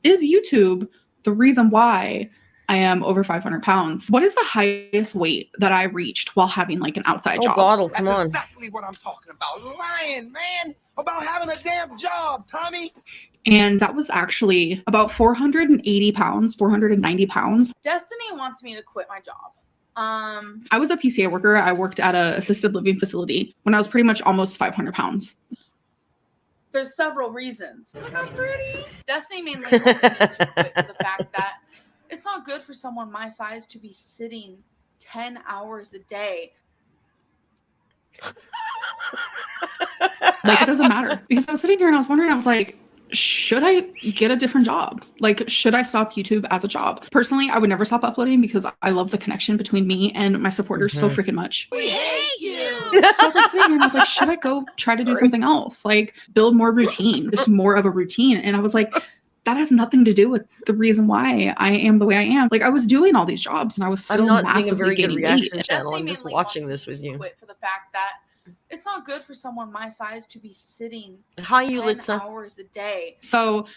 is YouTube the reason why I am over 500 pounds. What is the highest weight that I reached while having like an outside job? Bottle, come That's on. exactly what I'm talking about. Lying, man, about having a damn job, Tommy. And that was actually about 480 pounds, 490 pounds. Destiny wants me to quit my job. I was a PCA worker. I worked at an assisted living facility when I was pretty much almost 500 pounds. There's several reasons. Look how pretty. Destiny mainly wants me to quit for the fact that it's not good for someone my size to be sitting 10 hours a day. Like, it doesn't matter. Because I was sitting here and I was wondering, I was like, should I get a different job? Like, should I stop YouTube as a job? Personally, I would never stop uploading because I love the connection between me and my supporters so freaking much. We hate you. So I was like sitting here and I was like, should I go try to do something else? Like, build more routine, just more of a routine. And I was like, that has nothing to do with the reason why I am the way I am. Like, I was doing all these jobs and I was still I'm not massively being a very good gaining reaction weight. channel. I'm Destiny just mainly watching wants this me with to you. quit for the fact that it's not good for someone my size to be sitting Hi, 10 Yulitza. hours a day. So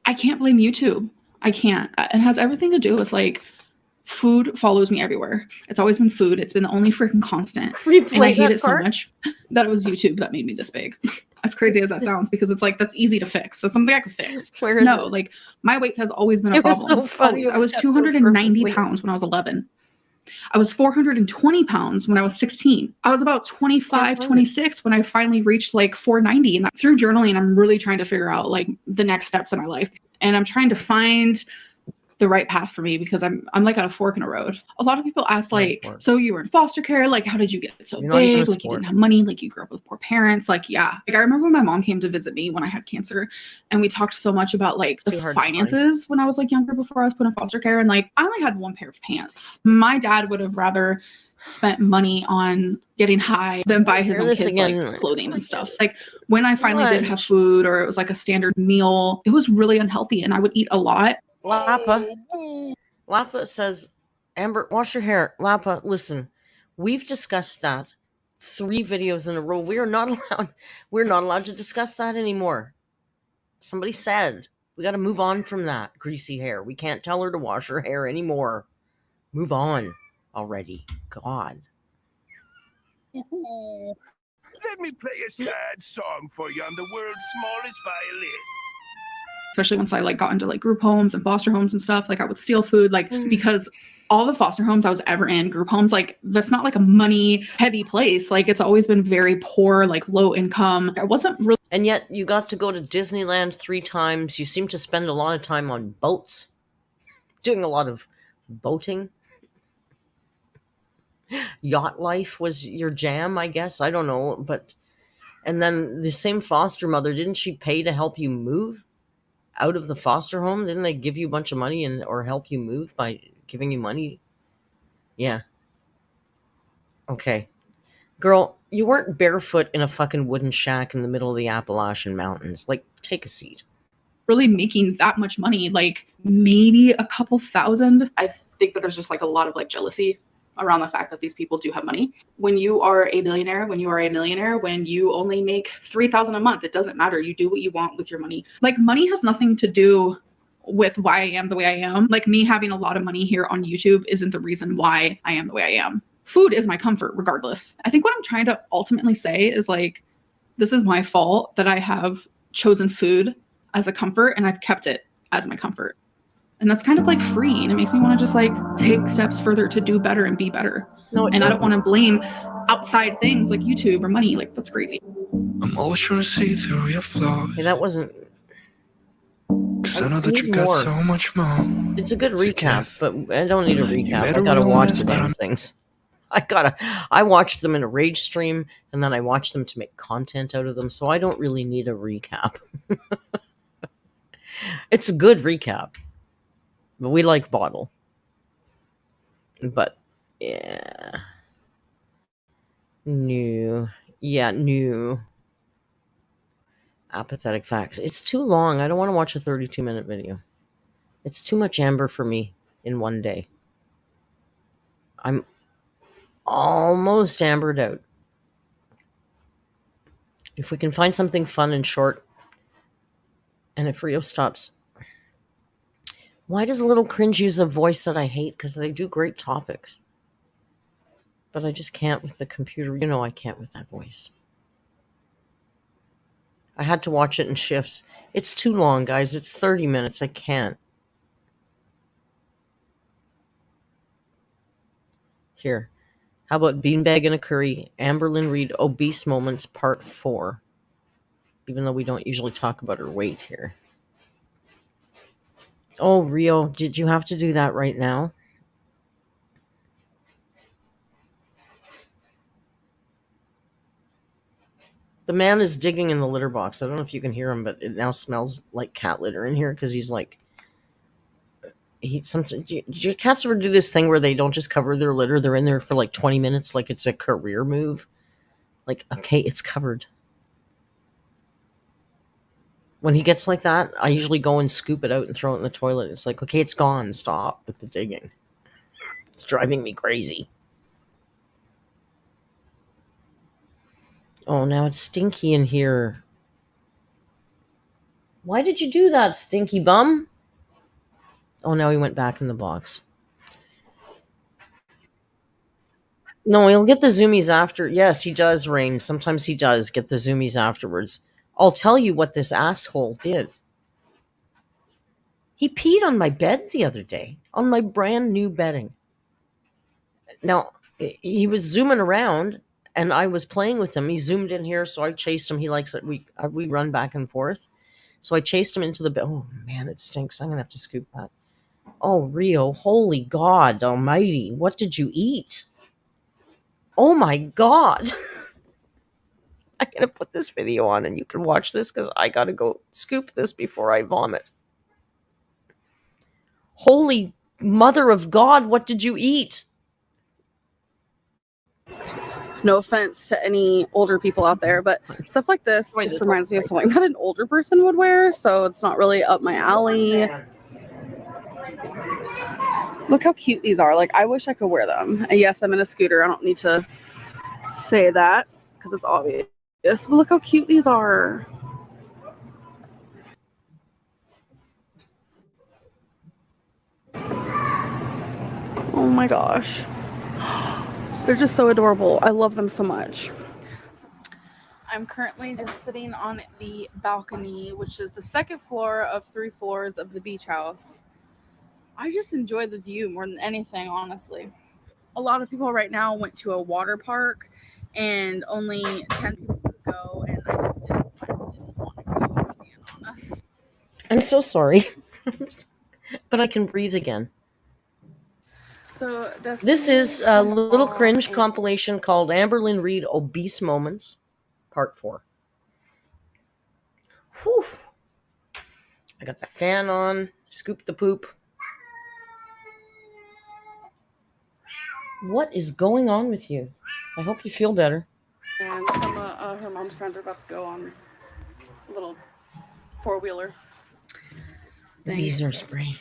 I can't blame YouTube. I can't. It has everything to do with like food follows me everywhere. It's always been food. It's been the only freaking constant. And I Replay hate that it so part. much that it was YouTube that made me this big. As crazy as that sounds, because it's like that's easy to fix. That's something I could fix. Where is No, it? like my weight has always been a It was problem. so funny. Always. I was 290 pounds when I was 11. I was 420 pounds when I was 16. I was about 25, 26 when I finally reached like 490. And through journaling, I'm really trying to figure out like the next steps in my life. And I'm trying to find the right path for me because I'm like at a fork in a road. A lot of people ask like, so you were in foster care, like how did you get so You're not even big? a Like you didn't sport. have money, like you grew up with poor parents. Like, yeah. Like I remember when my mom came to visit me when I had cancer and we talked so much about like It's too the hard to find. finances when I was like younger before I was put in foster care. And like I only had one pair of pants. My dad would have rather spent money on getting high than buy his Hear own this kids again. like clothing and stuff. Like when I finally did have food or it was like a standard meal, it was really unhealthy and I would eat a lot. Lapa says, Amber, wash your hair. Lapa, listen, we've discussed that 3 videos in a row. We're not allowed to discuss that anymore. Somebody said we got to move on from that greasy hair. We can't tell her to wash her hair anymore. Move on already. God. Let me play a sad song for you on the world's smallest violin. Especially once I like got into like group homes and foster homes and stuff, like I would steal food, like because all the foster homes I was ever in, group homes, like that's not like a money heavy place. Like it's always been very poor, like low income. I wasn't really. And yet you got to go to Disneyland 3 times. You seem to spend a lot of time on boats, doing a lot of boating. Yacht life was your jam, I guess. I don't know, but and then the same foster mother, didn't she pay to help you move out of the foster home? Didn't they give you a bunch of money or help you move by giving you money? Yeah. Okay. Girl, you weren't barefoot in a fucking wooden shack in the middle of the Appalachian Mountains. Like, take a seat. Really making that much money, like maybe a couple thousand. I think that there's just like a lot of like jealousy around the fact that these people do have money. When you are a billionaire, when you are a millionaire, when you only make $3,000 a month, it doesn't matter. You do what you want with your money. Like money has nothing to do with why I am the way I am. Like me having a lot of money here on YouTube isn't the reason why I am the way I am. Food is my comfort regardless. I think what I'm trying to ultimately say is like, this is my fault that I have chosen food as a comfort and I've kept it as my comfort. And that's kind of like freeing. It makes me want to just like take steps further to do better and be better. No, and I don't want to blame outside things like YouTube or money. Like that's crazy. I'm always trying to see through your flaws. Hey, that wasn't. Cause I know that you got so much more. It's a good recap, but I don't need a recap. I gotta watch the damn things. I watched them in a rage stream, and then I watched them to make content out of them, so I don't really need a recap. It's a good recap. But we like Bottle. But, yeah. New. Yeah, new. Apathetic facts. It's too long. I don't want to watch a 32-minute video. It's too much Amber for me in one day. I'm almost ambered out. If we can find something fun and short, and if Rio stops Why does Little Cringe use a voice that I hate? Because they do great topics. But I just can't with the computer. You know I can't with that voice. I had to watch it in shifts. It's too long, guys. It's 30 minutes. I can't. Here. How about Beanbag and a Curry, Amberlyn Reed, Obese Moments, Part 4. Even though we don't usually talk about her weight here. Oh, Rio, did you have to do that right now? The man is digging in the litter box. I don't know if you can hear him, but it now smells like cat litter in here because he's like... Do your cats ever do this thing where they don't just cover their litter? They're in there for like 20 minutes like it's a career move. Like, okay, it's covered. When he gets like that, I usually go and scoop it out and throw it in the toilet. It's like, okay, it's gone. Stop with the digging. It's driving me crazy. Oh, now it's stinky in here. Why did you do that, stinky bum? Oh, now he went back in the box. No, he'll get the zoomies after. Yes, he does, Rain. Sometimes he does get the zoomies afterwards. I'll tell you what this asshole did. He peed on my bed the other day, on my brand new bedding. Now, he was zooming around, and I was playing with him. He zoomed in here, so I chased him. He likes it. We run back and forth. So I chased him into the bed. Oh, man, it stinks. I'm going to have to scoop that. Oh, Rio, holy God almighty. What did you eat? Oh, my God. I'm going to put this video on, and you can watch this because I got to go scoop this before I vomit. Holy mother of God, what did you eat? No offense to any older people out there, but stuff like this just reminds me of something that an older person would wear, so it's not really up my alley. Look how cute these are. Like, I wish I could wear them. And yes, I'm in a scooter. I don't need to say that because it's obvious. But look how cute these are. Oh my gosh. They're just so adorable. I love them so much. I'm currently just sitting on the balcony, which is the second floor of 3 floors of the beach house. I just enjoy the view more than anything, honestly. A lot of people right now went to a water park and only 10 people could go, and I just didn't want to go, being honest. I'm so sorry. But I can breathe again. So this is a Little Cringe compilation called Amberlyn Reed Obese Moments, Part 4. Whew. I got the fan on, scoop the poop. What is going on with you? I hope you feel better. And some of her mom's friends are about to go on a little 4-wheeler. Bees are spraying.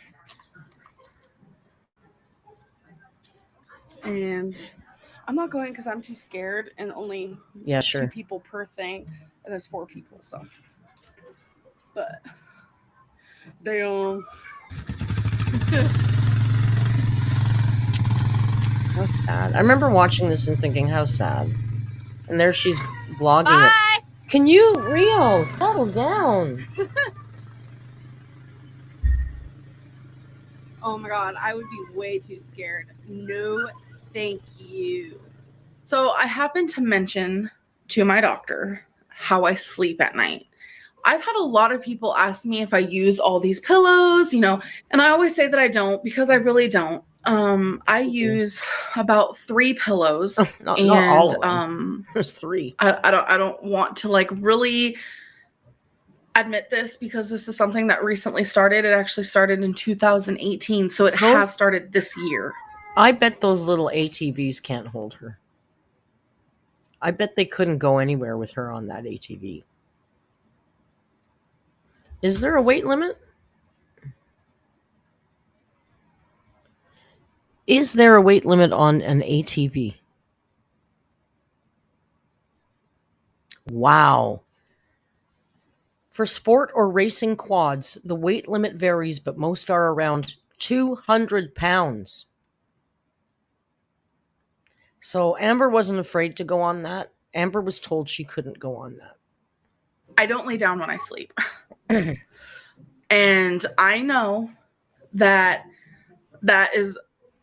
And I'm not going because I'm too scared, and only 2 people per thing, and there's 4 people, so. But damn. How sad. I remember watching this and thinking, how sad. And there she's vlogging it. Can you, Rio, settle down? Oh my God, I would be way too scared. No, thank you. So I happened to mention to my doctor how I sleep at night. I've had a lot of people ask me if I use all these pillows, and I always say that I don't because I really don't. I use about 3 pillows. Not all of them. There's 3. I don't want to really admit this because this is something that recently started. It actually started in 2018, so it has started this year. I bet those little ATVs can't hold her. I bet they couldn't go anywhere with her on that ATV. Is there a weight limit? Is there a weight limit on an ATV? Wow. For sport or racing quads, the weight limit varies, but most are around 200 pounds. So Amber wasn't afraid to go on that. Amber was told she couldn't go on that. I don't lay down when I sleep. And I know that that is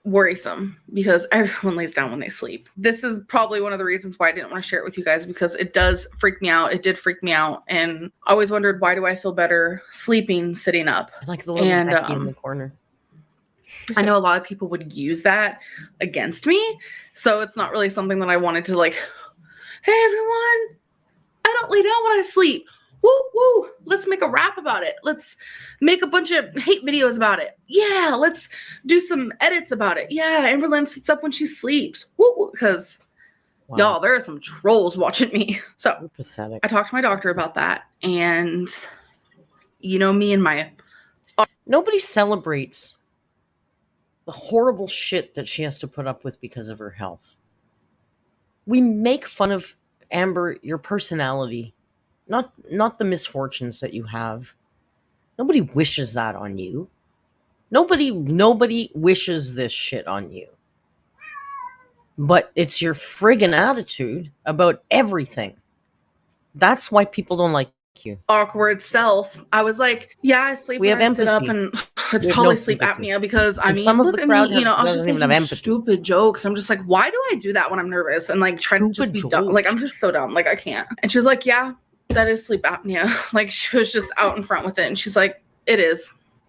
worrisome because everyone lays down when they sleep. This is probably one of the reasons why I didn't want to share it with you guys, because it does freak me out. It did freak me out. And I always wondered, why do I feel better sleeping sitting up? Like the little Becky in the corner. I know a lot of people would use that against me. So it's not really something that I wanted to like, hey everyone, I don't lay down when I sleep. Woo, woo. Let's make a rap about it. Let's make a bunch of hate videos about it. Yeah, let's do some edits about it. Yeah, Amberlynn sits up when she sleeps. Woo, because y'all, there are some trolls watching me. So pathetic. I talked to my doctor about that. And you know me and my... Nobody celebrates the horrible shit that she has to put up with because of her health. We make fun of, Amber, your personality. Not the misfortunes that you have. Nobody wishes that on you. Nobody wishes this shit on you. But it's your friggin' attitude about everything. That's why people don't like you. Awkward self. I was like, yeah, I sleep when I sit up, and it's probably sleep apnea because I mean, some of look the at crowd me, you know, I was just doesn't even have making empathy. stupid jokes. I'm just like, why do I do that when I'm nervous and like try to just be dumb? Like, I'm just so dumb. Like, I can't. And she was like, yeah, that is sleep apnea. Like, she was just out in front with it. And she's like, it is.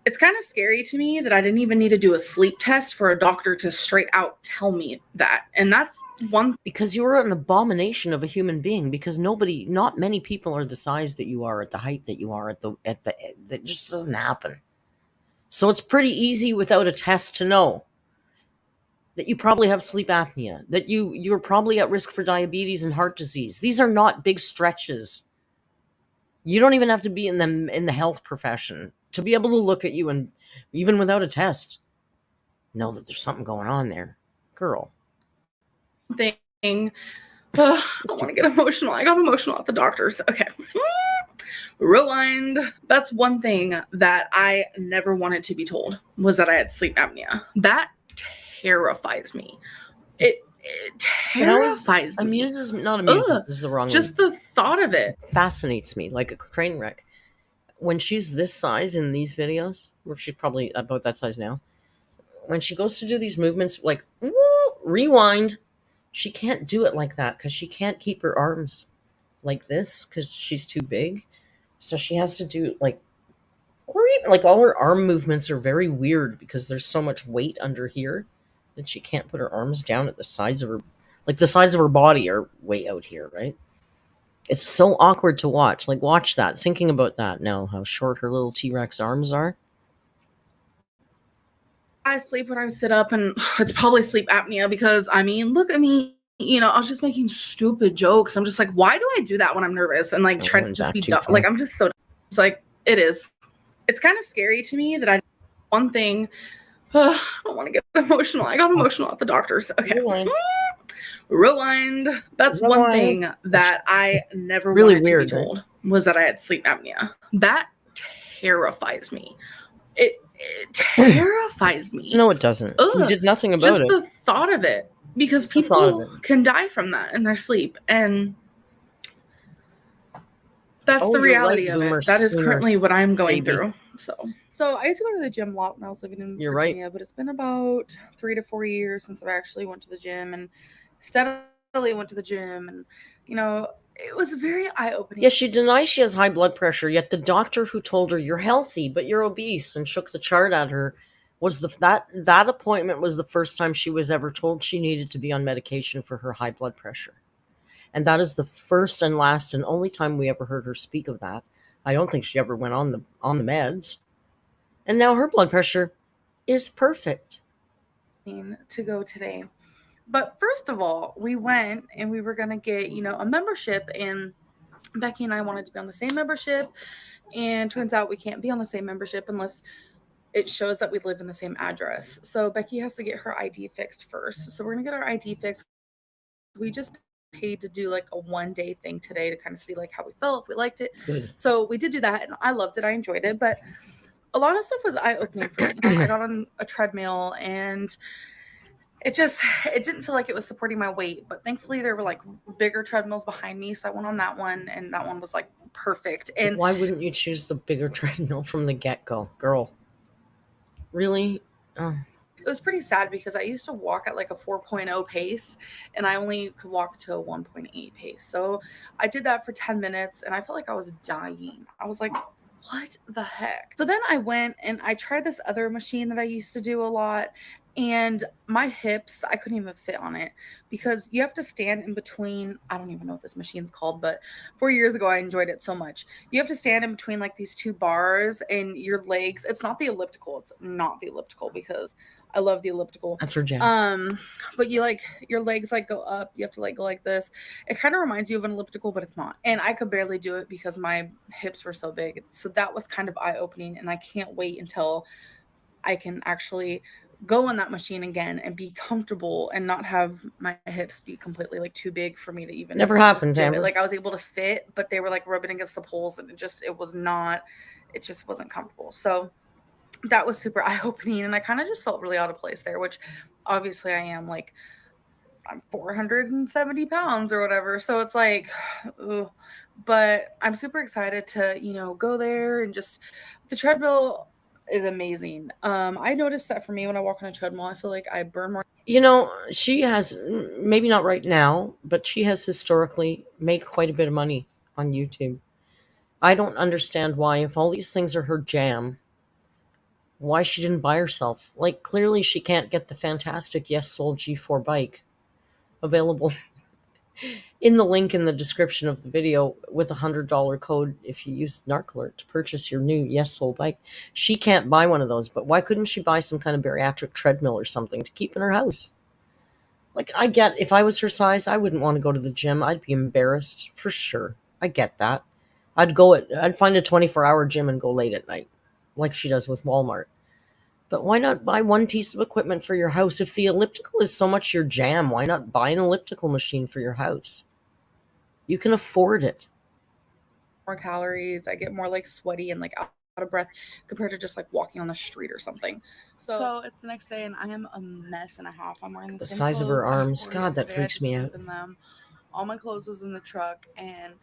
It's kind of scary to me that I didn't even need to do a sleep test for a doctor to straight out tell me that. And that's one. Because you're an abomination of a human being, because not many people are the size that you are, at the height that you are, that just doesn't happen. So it's pretty easy without a test to know that you probably have sleep apnea, that you're probably at risk for diabetes and heart disease. These are not big stretches. You don't even have to be in the health profession to be able to look at you and, even without a test, know that there's something going on there. Girl. Thing. I don't want to get emotional. I got emotional at the doctor's. Okay. Rewind. That's one thing that I never wanted to be told, was that I had sleep apnea. That terrifies me. It terrifies me. Amuses, not amuses, this is the wrong just word. the thought of it Fascinates me like a train wreck. When she's this size in these videos, or she's probably about that size now, when she goes to do these movements, like, woo, rewind, she can't do it like that because she can't keep her arms like this because she's too big. So she has to do like all her arm movements are very weird because there's so much weight under here that she can't put her arms down at the sides of her, like the sides of her body are way out here, right? It's so awkward to watch. Like, watch that, thinking about that now, how short her little T-Rex arms are. I sleep when I sit up, and it's probably sleep apnea because, I mean, look at me. You know, I was just making stupid jokes. I'm just like, why do I do that when I'm nervous and like try to just be dumb? Like, I'm just so dumb. It's like, it is. It's kind of scary to me that one thing, I don't want to get emotional. I got emotional at the doctor's. Okay. Rewind. That's one thing that I never wanted to be told, was that I had sleep apnea. That terrifies me. It terrifies me. No, it doesn't. You did nothing about it. Just the thought of it. Because people can die from that in their sleep. And that's the reality of it. That is currently what I'm going through. So I used to go to the gym a lot when I was living in Virginia, but it's been about 3 to 4 years since I've actually went to the gym and steadily went to the gym. And, you know, it was very eye-opening. Yeah, she denies she has high blood pressure, yet the doctor who told her, you're healthy, but you're obese, and shook the chart at her, was that appointment was the first time she was ever told she needed to be on medication for her high blood pressure. And that is the first and last and only time we ever heard her speak of that. I don't think she ever went on the meds. And now her blood pressure is perfect. To go today. But first of all, we went and we were going to get, you know, a membership, and Becky and I wanted to be on the same membership, and turns out we can't be on the same membership unless it shows that we live in the same address. So Becky has to get her ID fixed first. So we're going to get our ID fixed. We just paid to do like a 1-day thing today to kind of see like how we felt, if we liked it. Good. So we did do that, and I loved it. I enjoyed it, but a lot of stuff was eye-opening for me. I got on a treadmill, and it didn't feel like it was supporting my weight, but thankfully there were like bigger treadmills behind me, so I went on that one, and that one was like perfect. And why wouldn't you choose the bigger treadmill from the get-go, girl? Really? Oh. It was pretty sad because I used to walk at like a 4.0 pace, and I only could walk to a 1.8 pace. So I did that for 10 minutes, and I felt like I was dying. I was like, what the heck? So then I went and I tried this other machine that I used to do a lot, and my hips, I couldn't even fit on it because you have to stand in between. I don't even know what this machine's called, but 4 years ago I enjoyed it so much. You have to stand in between like these two bars, and your legs, it's not the elliptical. It's not the elliptical because I love the elliptical. That's her jam. But you like, your legs like go up. You have to like go like this. It kind of reminds you of an elliptical, but it's not. And I could barely do it because my hips were so big. So that was kind of eye-opening, and I can't wait until I can actually go on that machine again and be comfortable and not have my hips be completely like too big for me to even Never happened, do it. Amber. Like I was able to fit, but they were like rubbing against the poles, and it just wasn't comfortable. So that was super eye-opening, and I kind of just felt really out of place there, which obviously I am. Like, I'm 470 pounds or whatever, so it's like, ugh. But I'm super excited to go there, and just the treadmill is amazing. I noticed that for me when I walk on a treadmill, I feel like I burn more. She has, maybe not right now, but she has historically made quite a bit of money on YouTube. I don't understand why, if all these things are her jam, why she didn't buy herself. Like, clearly she can't get the fantastic Yes Soul G4 bike available in the link in the description of the video with $100 code if you use Narc Alert to purchase your new Yes Soul bike. She can't buy one of those, but why couldn't she buy some kind of bariatric treadmill or something to keep in her house? Like, I get, if I was her size, I wouldn't want to go to the gym. I'd be embarrassed for sure. I get that. I'd find a 24-hour gym and go late at night, like she does with Walmart. But why not buy one piece of equipment for your house? If the elliptical is so much your jam, why not buy an elliptical machine for your house? You can afford it. More calories. I get more like sweaty and like out of breath compared to just like walking on the street or something. So it's the next day, and I am a mess and a half. I'm wearing the same size of her clothes I arms. wore God, that yesterday. I freaks just me sleep out. in them. All my clothes was in the truck, and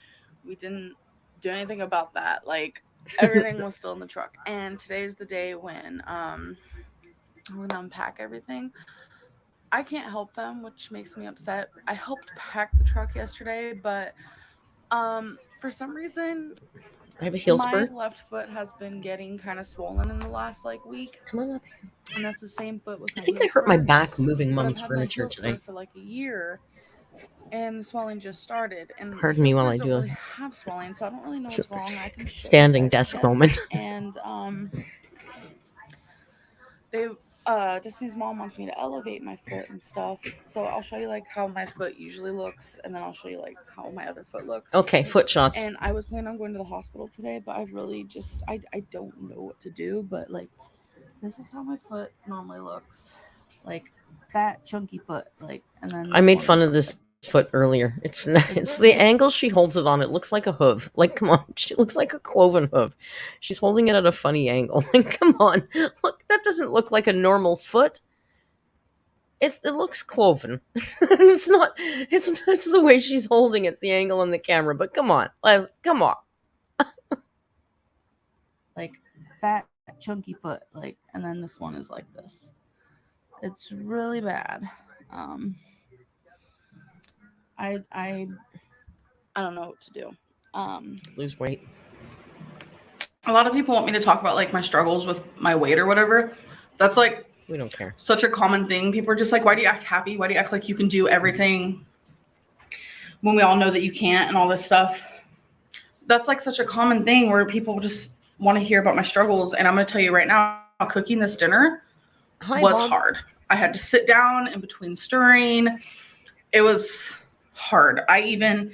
we didn't do anything about that. Like, everything was still in the truck. And today's the day when I'm gonna unpack everything. I can't help them, which makes me upset. I helped pack the truck yesterday, but for some reason I have a heel my spur. left foot has been getting kind of swollen in the last like week. Come on up. And that's the same foot with my I think heel I hurt my spur. back moving But Mom's I've had my furniture heel spur today. for like a year, and the swelling just started. And Pardon me heel while I spurs do don't a really have swelling, so I don't really know what's wrong. I can show you standing guys, desk I guess. moment. And Destiny's mom wants me to elevate my foot and stuff, so I'll show you like how my foot usually looks, and then I'll show you like how my other foot looks. Okay, foot shots. And I was planning on going to the hospital today, but I really just I don't know what to do. But like, this is how my foot normally looks, like fat chunky foot, like. And then I made fun of this foot earlier. It's the angle she holds it on. It looks like a hoof. Like, come on, she looks like a cloven hoof. She's holding it at a funny angle. Like, come on, look, that doesn't look like a normal foot. It looks cloven. It's not. It's the way she's holding it, the angle on the camera. But come on, come on. Like fat chunky foot, like, and then this one is like this. It's really bad. I don't know what to do. Lose weight. A lot of people want me to talk about like my struggles with my weight or whatever. That's like, we don't care. Such a common thing. People are just like, why do you act happy? Why do you act like you can do everything when we all know that you can't, and all this stuff? That's like such a common thing where people just want to hear about my struggles. And I'm going to tell you right now, cooking this dinner was hard. I had to sit down in between stirring. It was hard. I even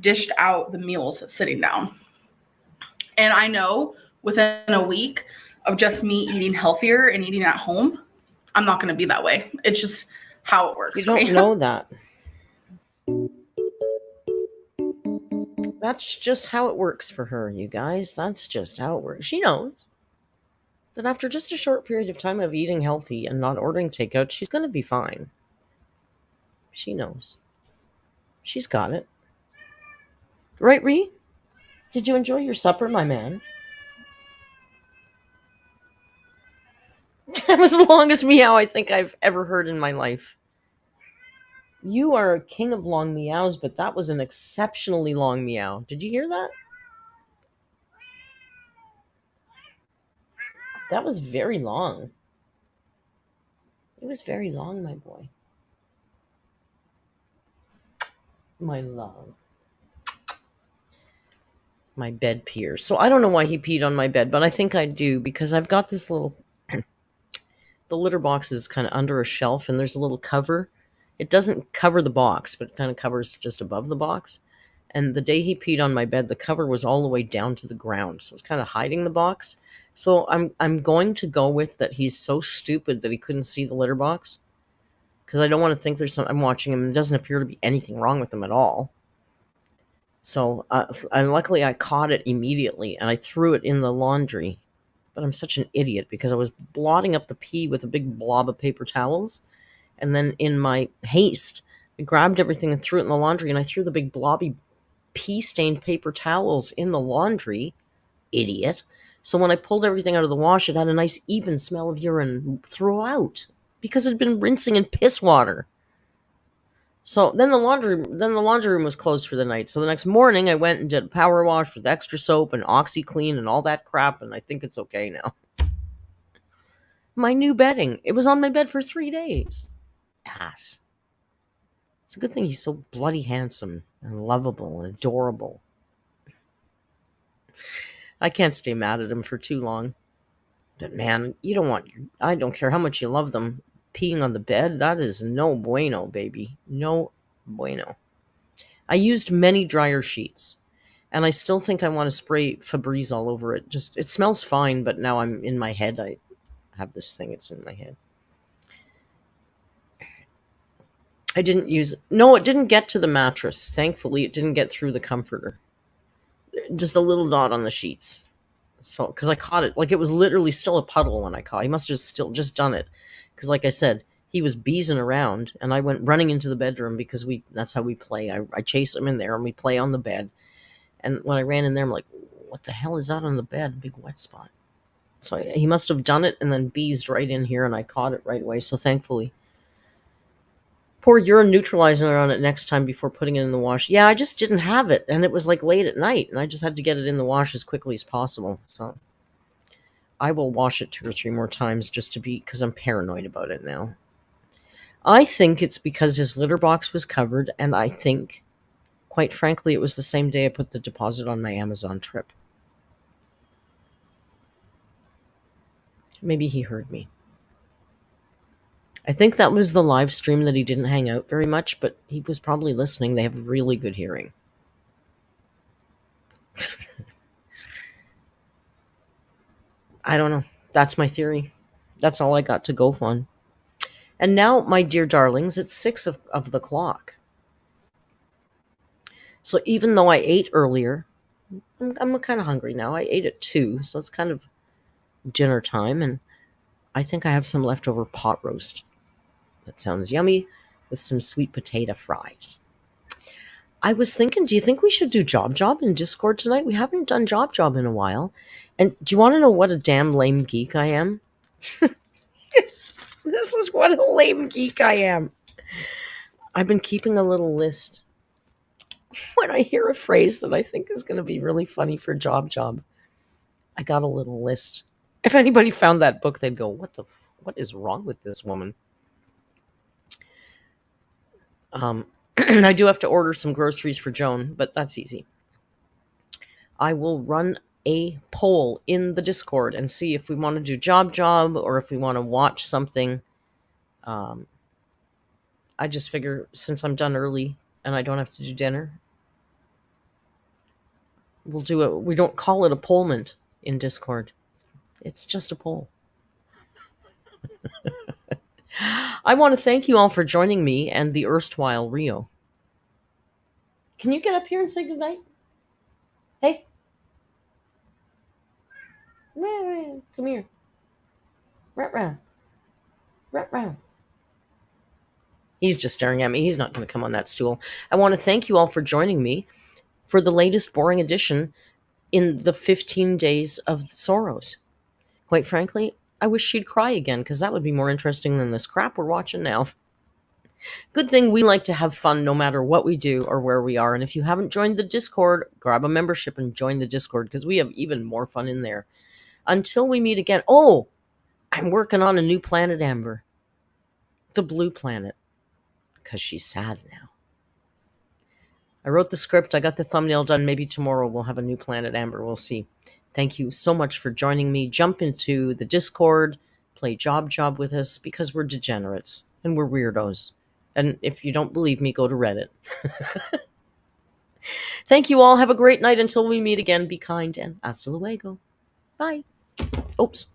dished out the meals sitting down. And I know within a week of just me eating healthier and eating at home, I'm not going to be that way. It's just how it works. You don't know that. That's just how it works for her, you guys. That's just how it works. She knows that after just a short period of time of eating healthy and not ordering takeout, she's going to be fine. She knows. She's got it. Right, Ree? Did you enjoy your supper, my man? That was the longest meow I think I've ever heard in my life. You are a king of long meows, but that was an exceptionally long meow. Did you hear that? That was very long. It was very long, my boy. My love. My bed peers. So I don't know why he peed on my bed, but I think I do because I've got this little... the litter box is kind of under a shelf and there's a little cover. It doesn't cover the box, but it kind of covers just above the box. And the day he peed on my bed, the cover was all the way down to the ground. So it's kind of hiding the box. So I'm going to go with that he's so stupid that he couldn't see the litter box. Because I don't want to think there's some... I'm watching him and there doesn't appear to be anything wrong with him at all. So and luckily I caught it immediately and I threw it in the laundry. But I'm such an idiot because I was blotting up the pee with a big blob of paper towels. And then in my haste, I grabbed everything and threw it in the laundry. And I threw the big blobby pee-stained paper towels in the laundry. Idiot. So when I pulled everything out of the wash, it had a nice even smell of urine throughout. Because it had been rinsing in piss water. So then the laundry room was closed for the night. So the next morning I went and did a power wash with extra soap and OxyClean and all that crap, and I think it's okay now. My new bedding. It was on my bed for 3 days. Ass. It's a good thing he's so bloody handsome and lovable and adorable. I can't stay mad at him for too long. But man, you don't want... I don't care how much you love them. Peeing on the bed, that is no bueno, baby. No bueno. I used many dryer sheets, and I still think I want to spray Febreze all over it. Just, it smells fine, but now I'm in my head. I have this thing, it's in my head. I didn't use... No, it didn't get to the mattress. Thankfully, it didn't get through the comforter. Just a little dot on the sheets. So, because I caught it, like it was literally still a puddle when I caught it. He must have just done it. Because like I said, he was beezing around, and I went running into the bedroom because that's how we play. I chase him in there, and we play on the bed. And when I ran in there, I'm like, what the hell is that on the bed? Big wet spot. So he must have done it and then beezed right in here, and I caught it right away. So thankfully. Pour urine neutralizer on it next time before putting it in the wash. Yeah, I just didn't have it, and it was like late at night, and I just had to get it in the wash as quickly as possible. So I will wash it 2 or 3 more times just to be... because I'm paranoid about it now. I think it's because his litter box was covered, and I think, quite frankly, it was the same day I put the deposit on my Amazon trip. Maybe he heard me. I think that was the live stream that he didn't hang out very much, but he was probably listening. They have really good hearing. I don't know. That's my theory. That's all I got to go on. And now, my dear darlings, it's 6 of the clock. So even though I ate earlier, I'm kind of hungry now. I ate at 2, so it's kind of dinner time, and I think I have some leftover pot roast. That sounds yummy, with some sweet potato fries. I was thinking, do you think we should do Job in Discord tonight? We haven't done Job in a while. And do you want to know what a damn lame geek I am? This is what a lame geek I am. I've been keeping a little list. When I hear a phrase that I think is going to be really funny for Job, I got a little list. If anybody found that book, they'd go, what is wrong with this woman? I do have to order some groceries for Joan, but that's easy. I will run a poll in the Discord and see if we want to do Job or if we want to watch something. I just figure since I'm done early and I don't have to do dinner, we'll do it. We don't call it a pollment in Discord. It's just a poll. I want to thank you all for joining me and the erstwhile Rio. Can you get up here and say goodnight? Hey. Come here. Round. He's just staring at me. He's not going to come on that stool. I want to thank you all for joining me for the latest boring edition in the 15 days of Soros. Quite frankly, I wish she'd cry again, because that would be more interesting than this crap we're watching now. Good thing we like to have fun no matter what we do or where we are. And if you haven't joined the Discord, grab a membership and join the Discord, because we have even more fun in there. Until we meet again. Oh, I'm working on a new planet, Amber. The blue planet. Because she's sad now. I wrote the script. I got the thumbnail done. Maybe tomorrow we'll have a new planet, Amber. We'll see. Thank you so much for joining me. Jump into the Discord. Play Job with us, because we're degenerates and we're weirdos. And if you don't believe me, go to Reddit. Thank you all. Have a great night until we meet again. Be kind and hasta luego. Bye. Oops.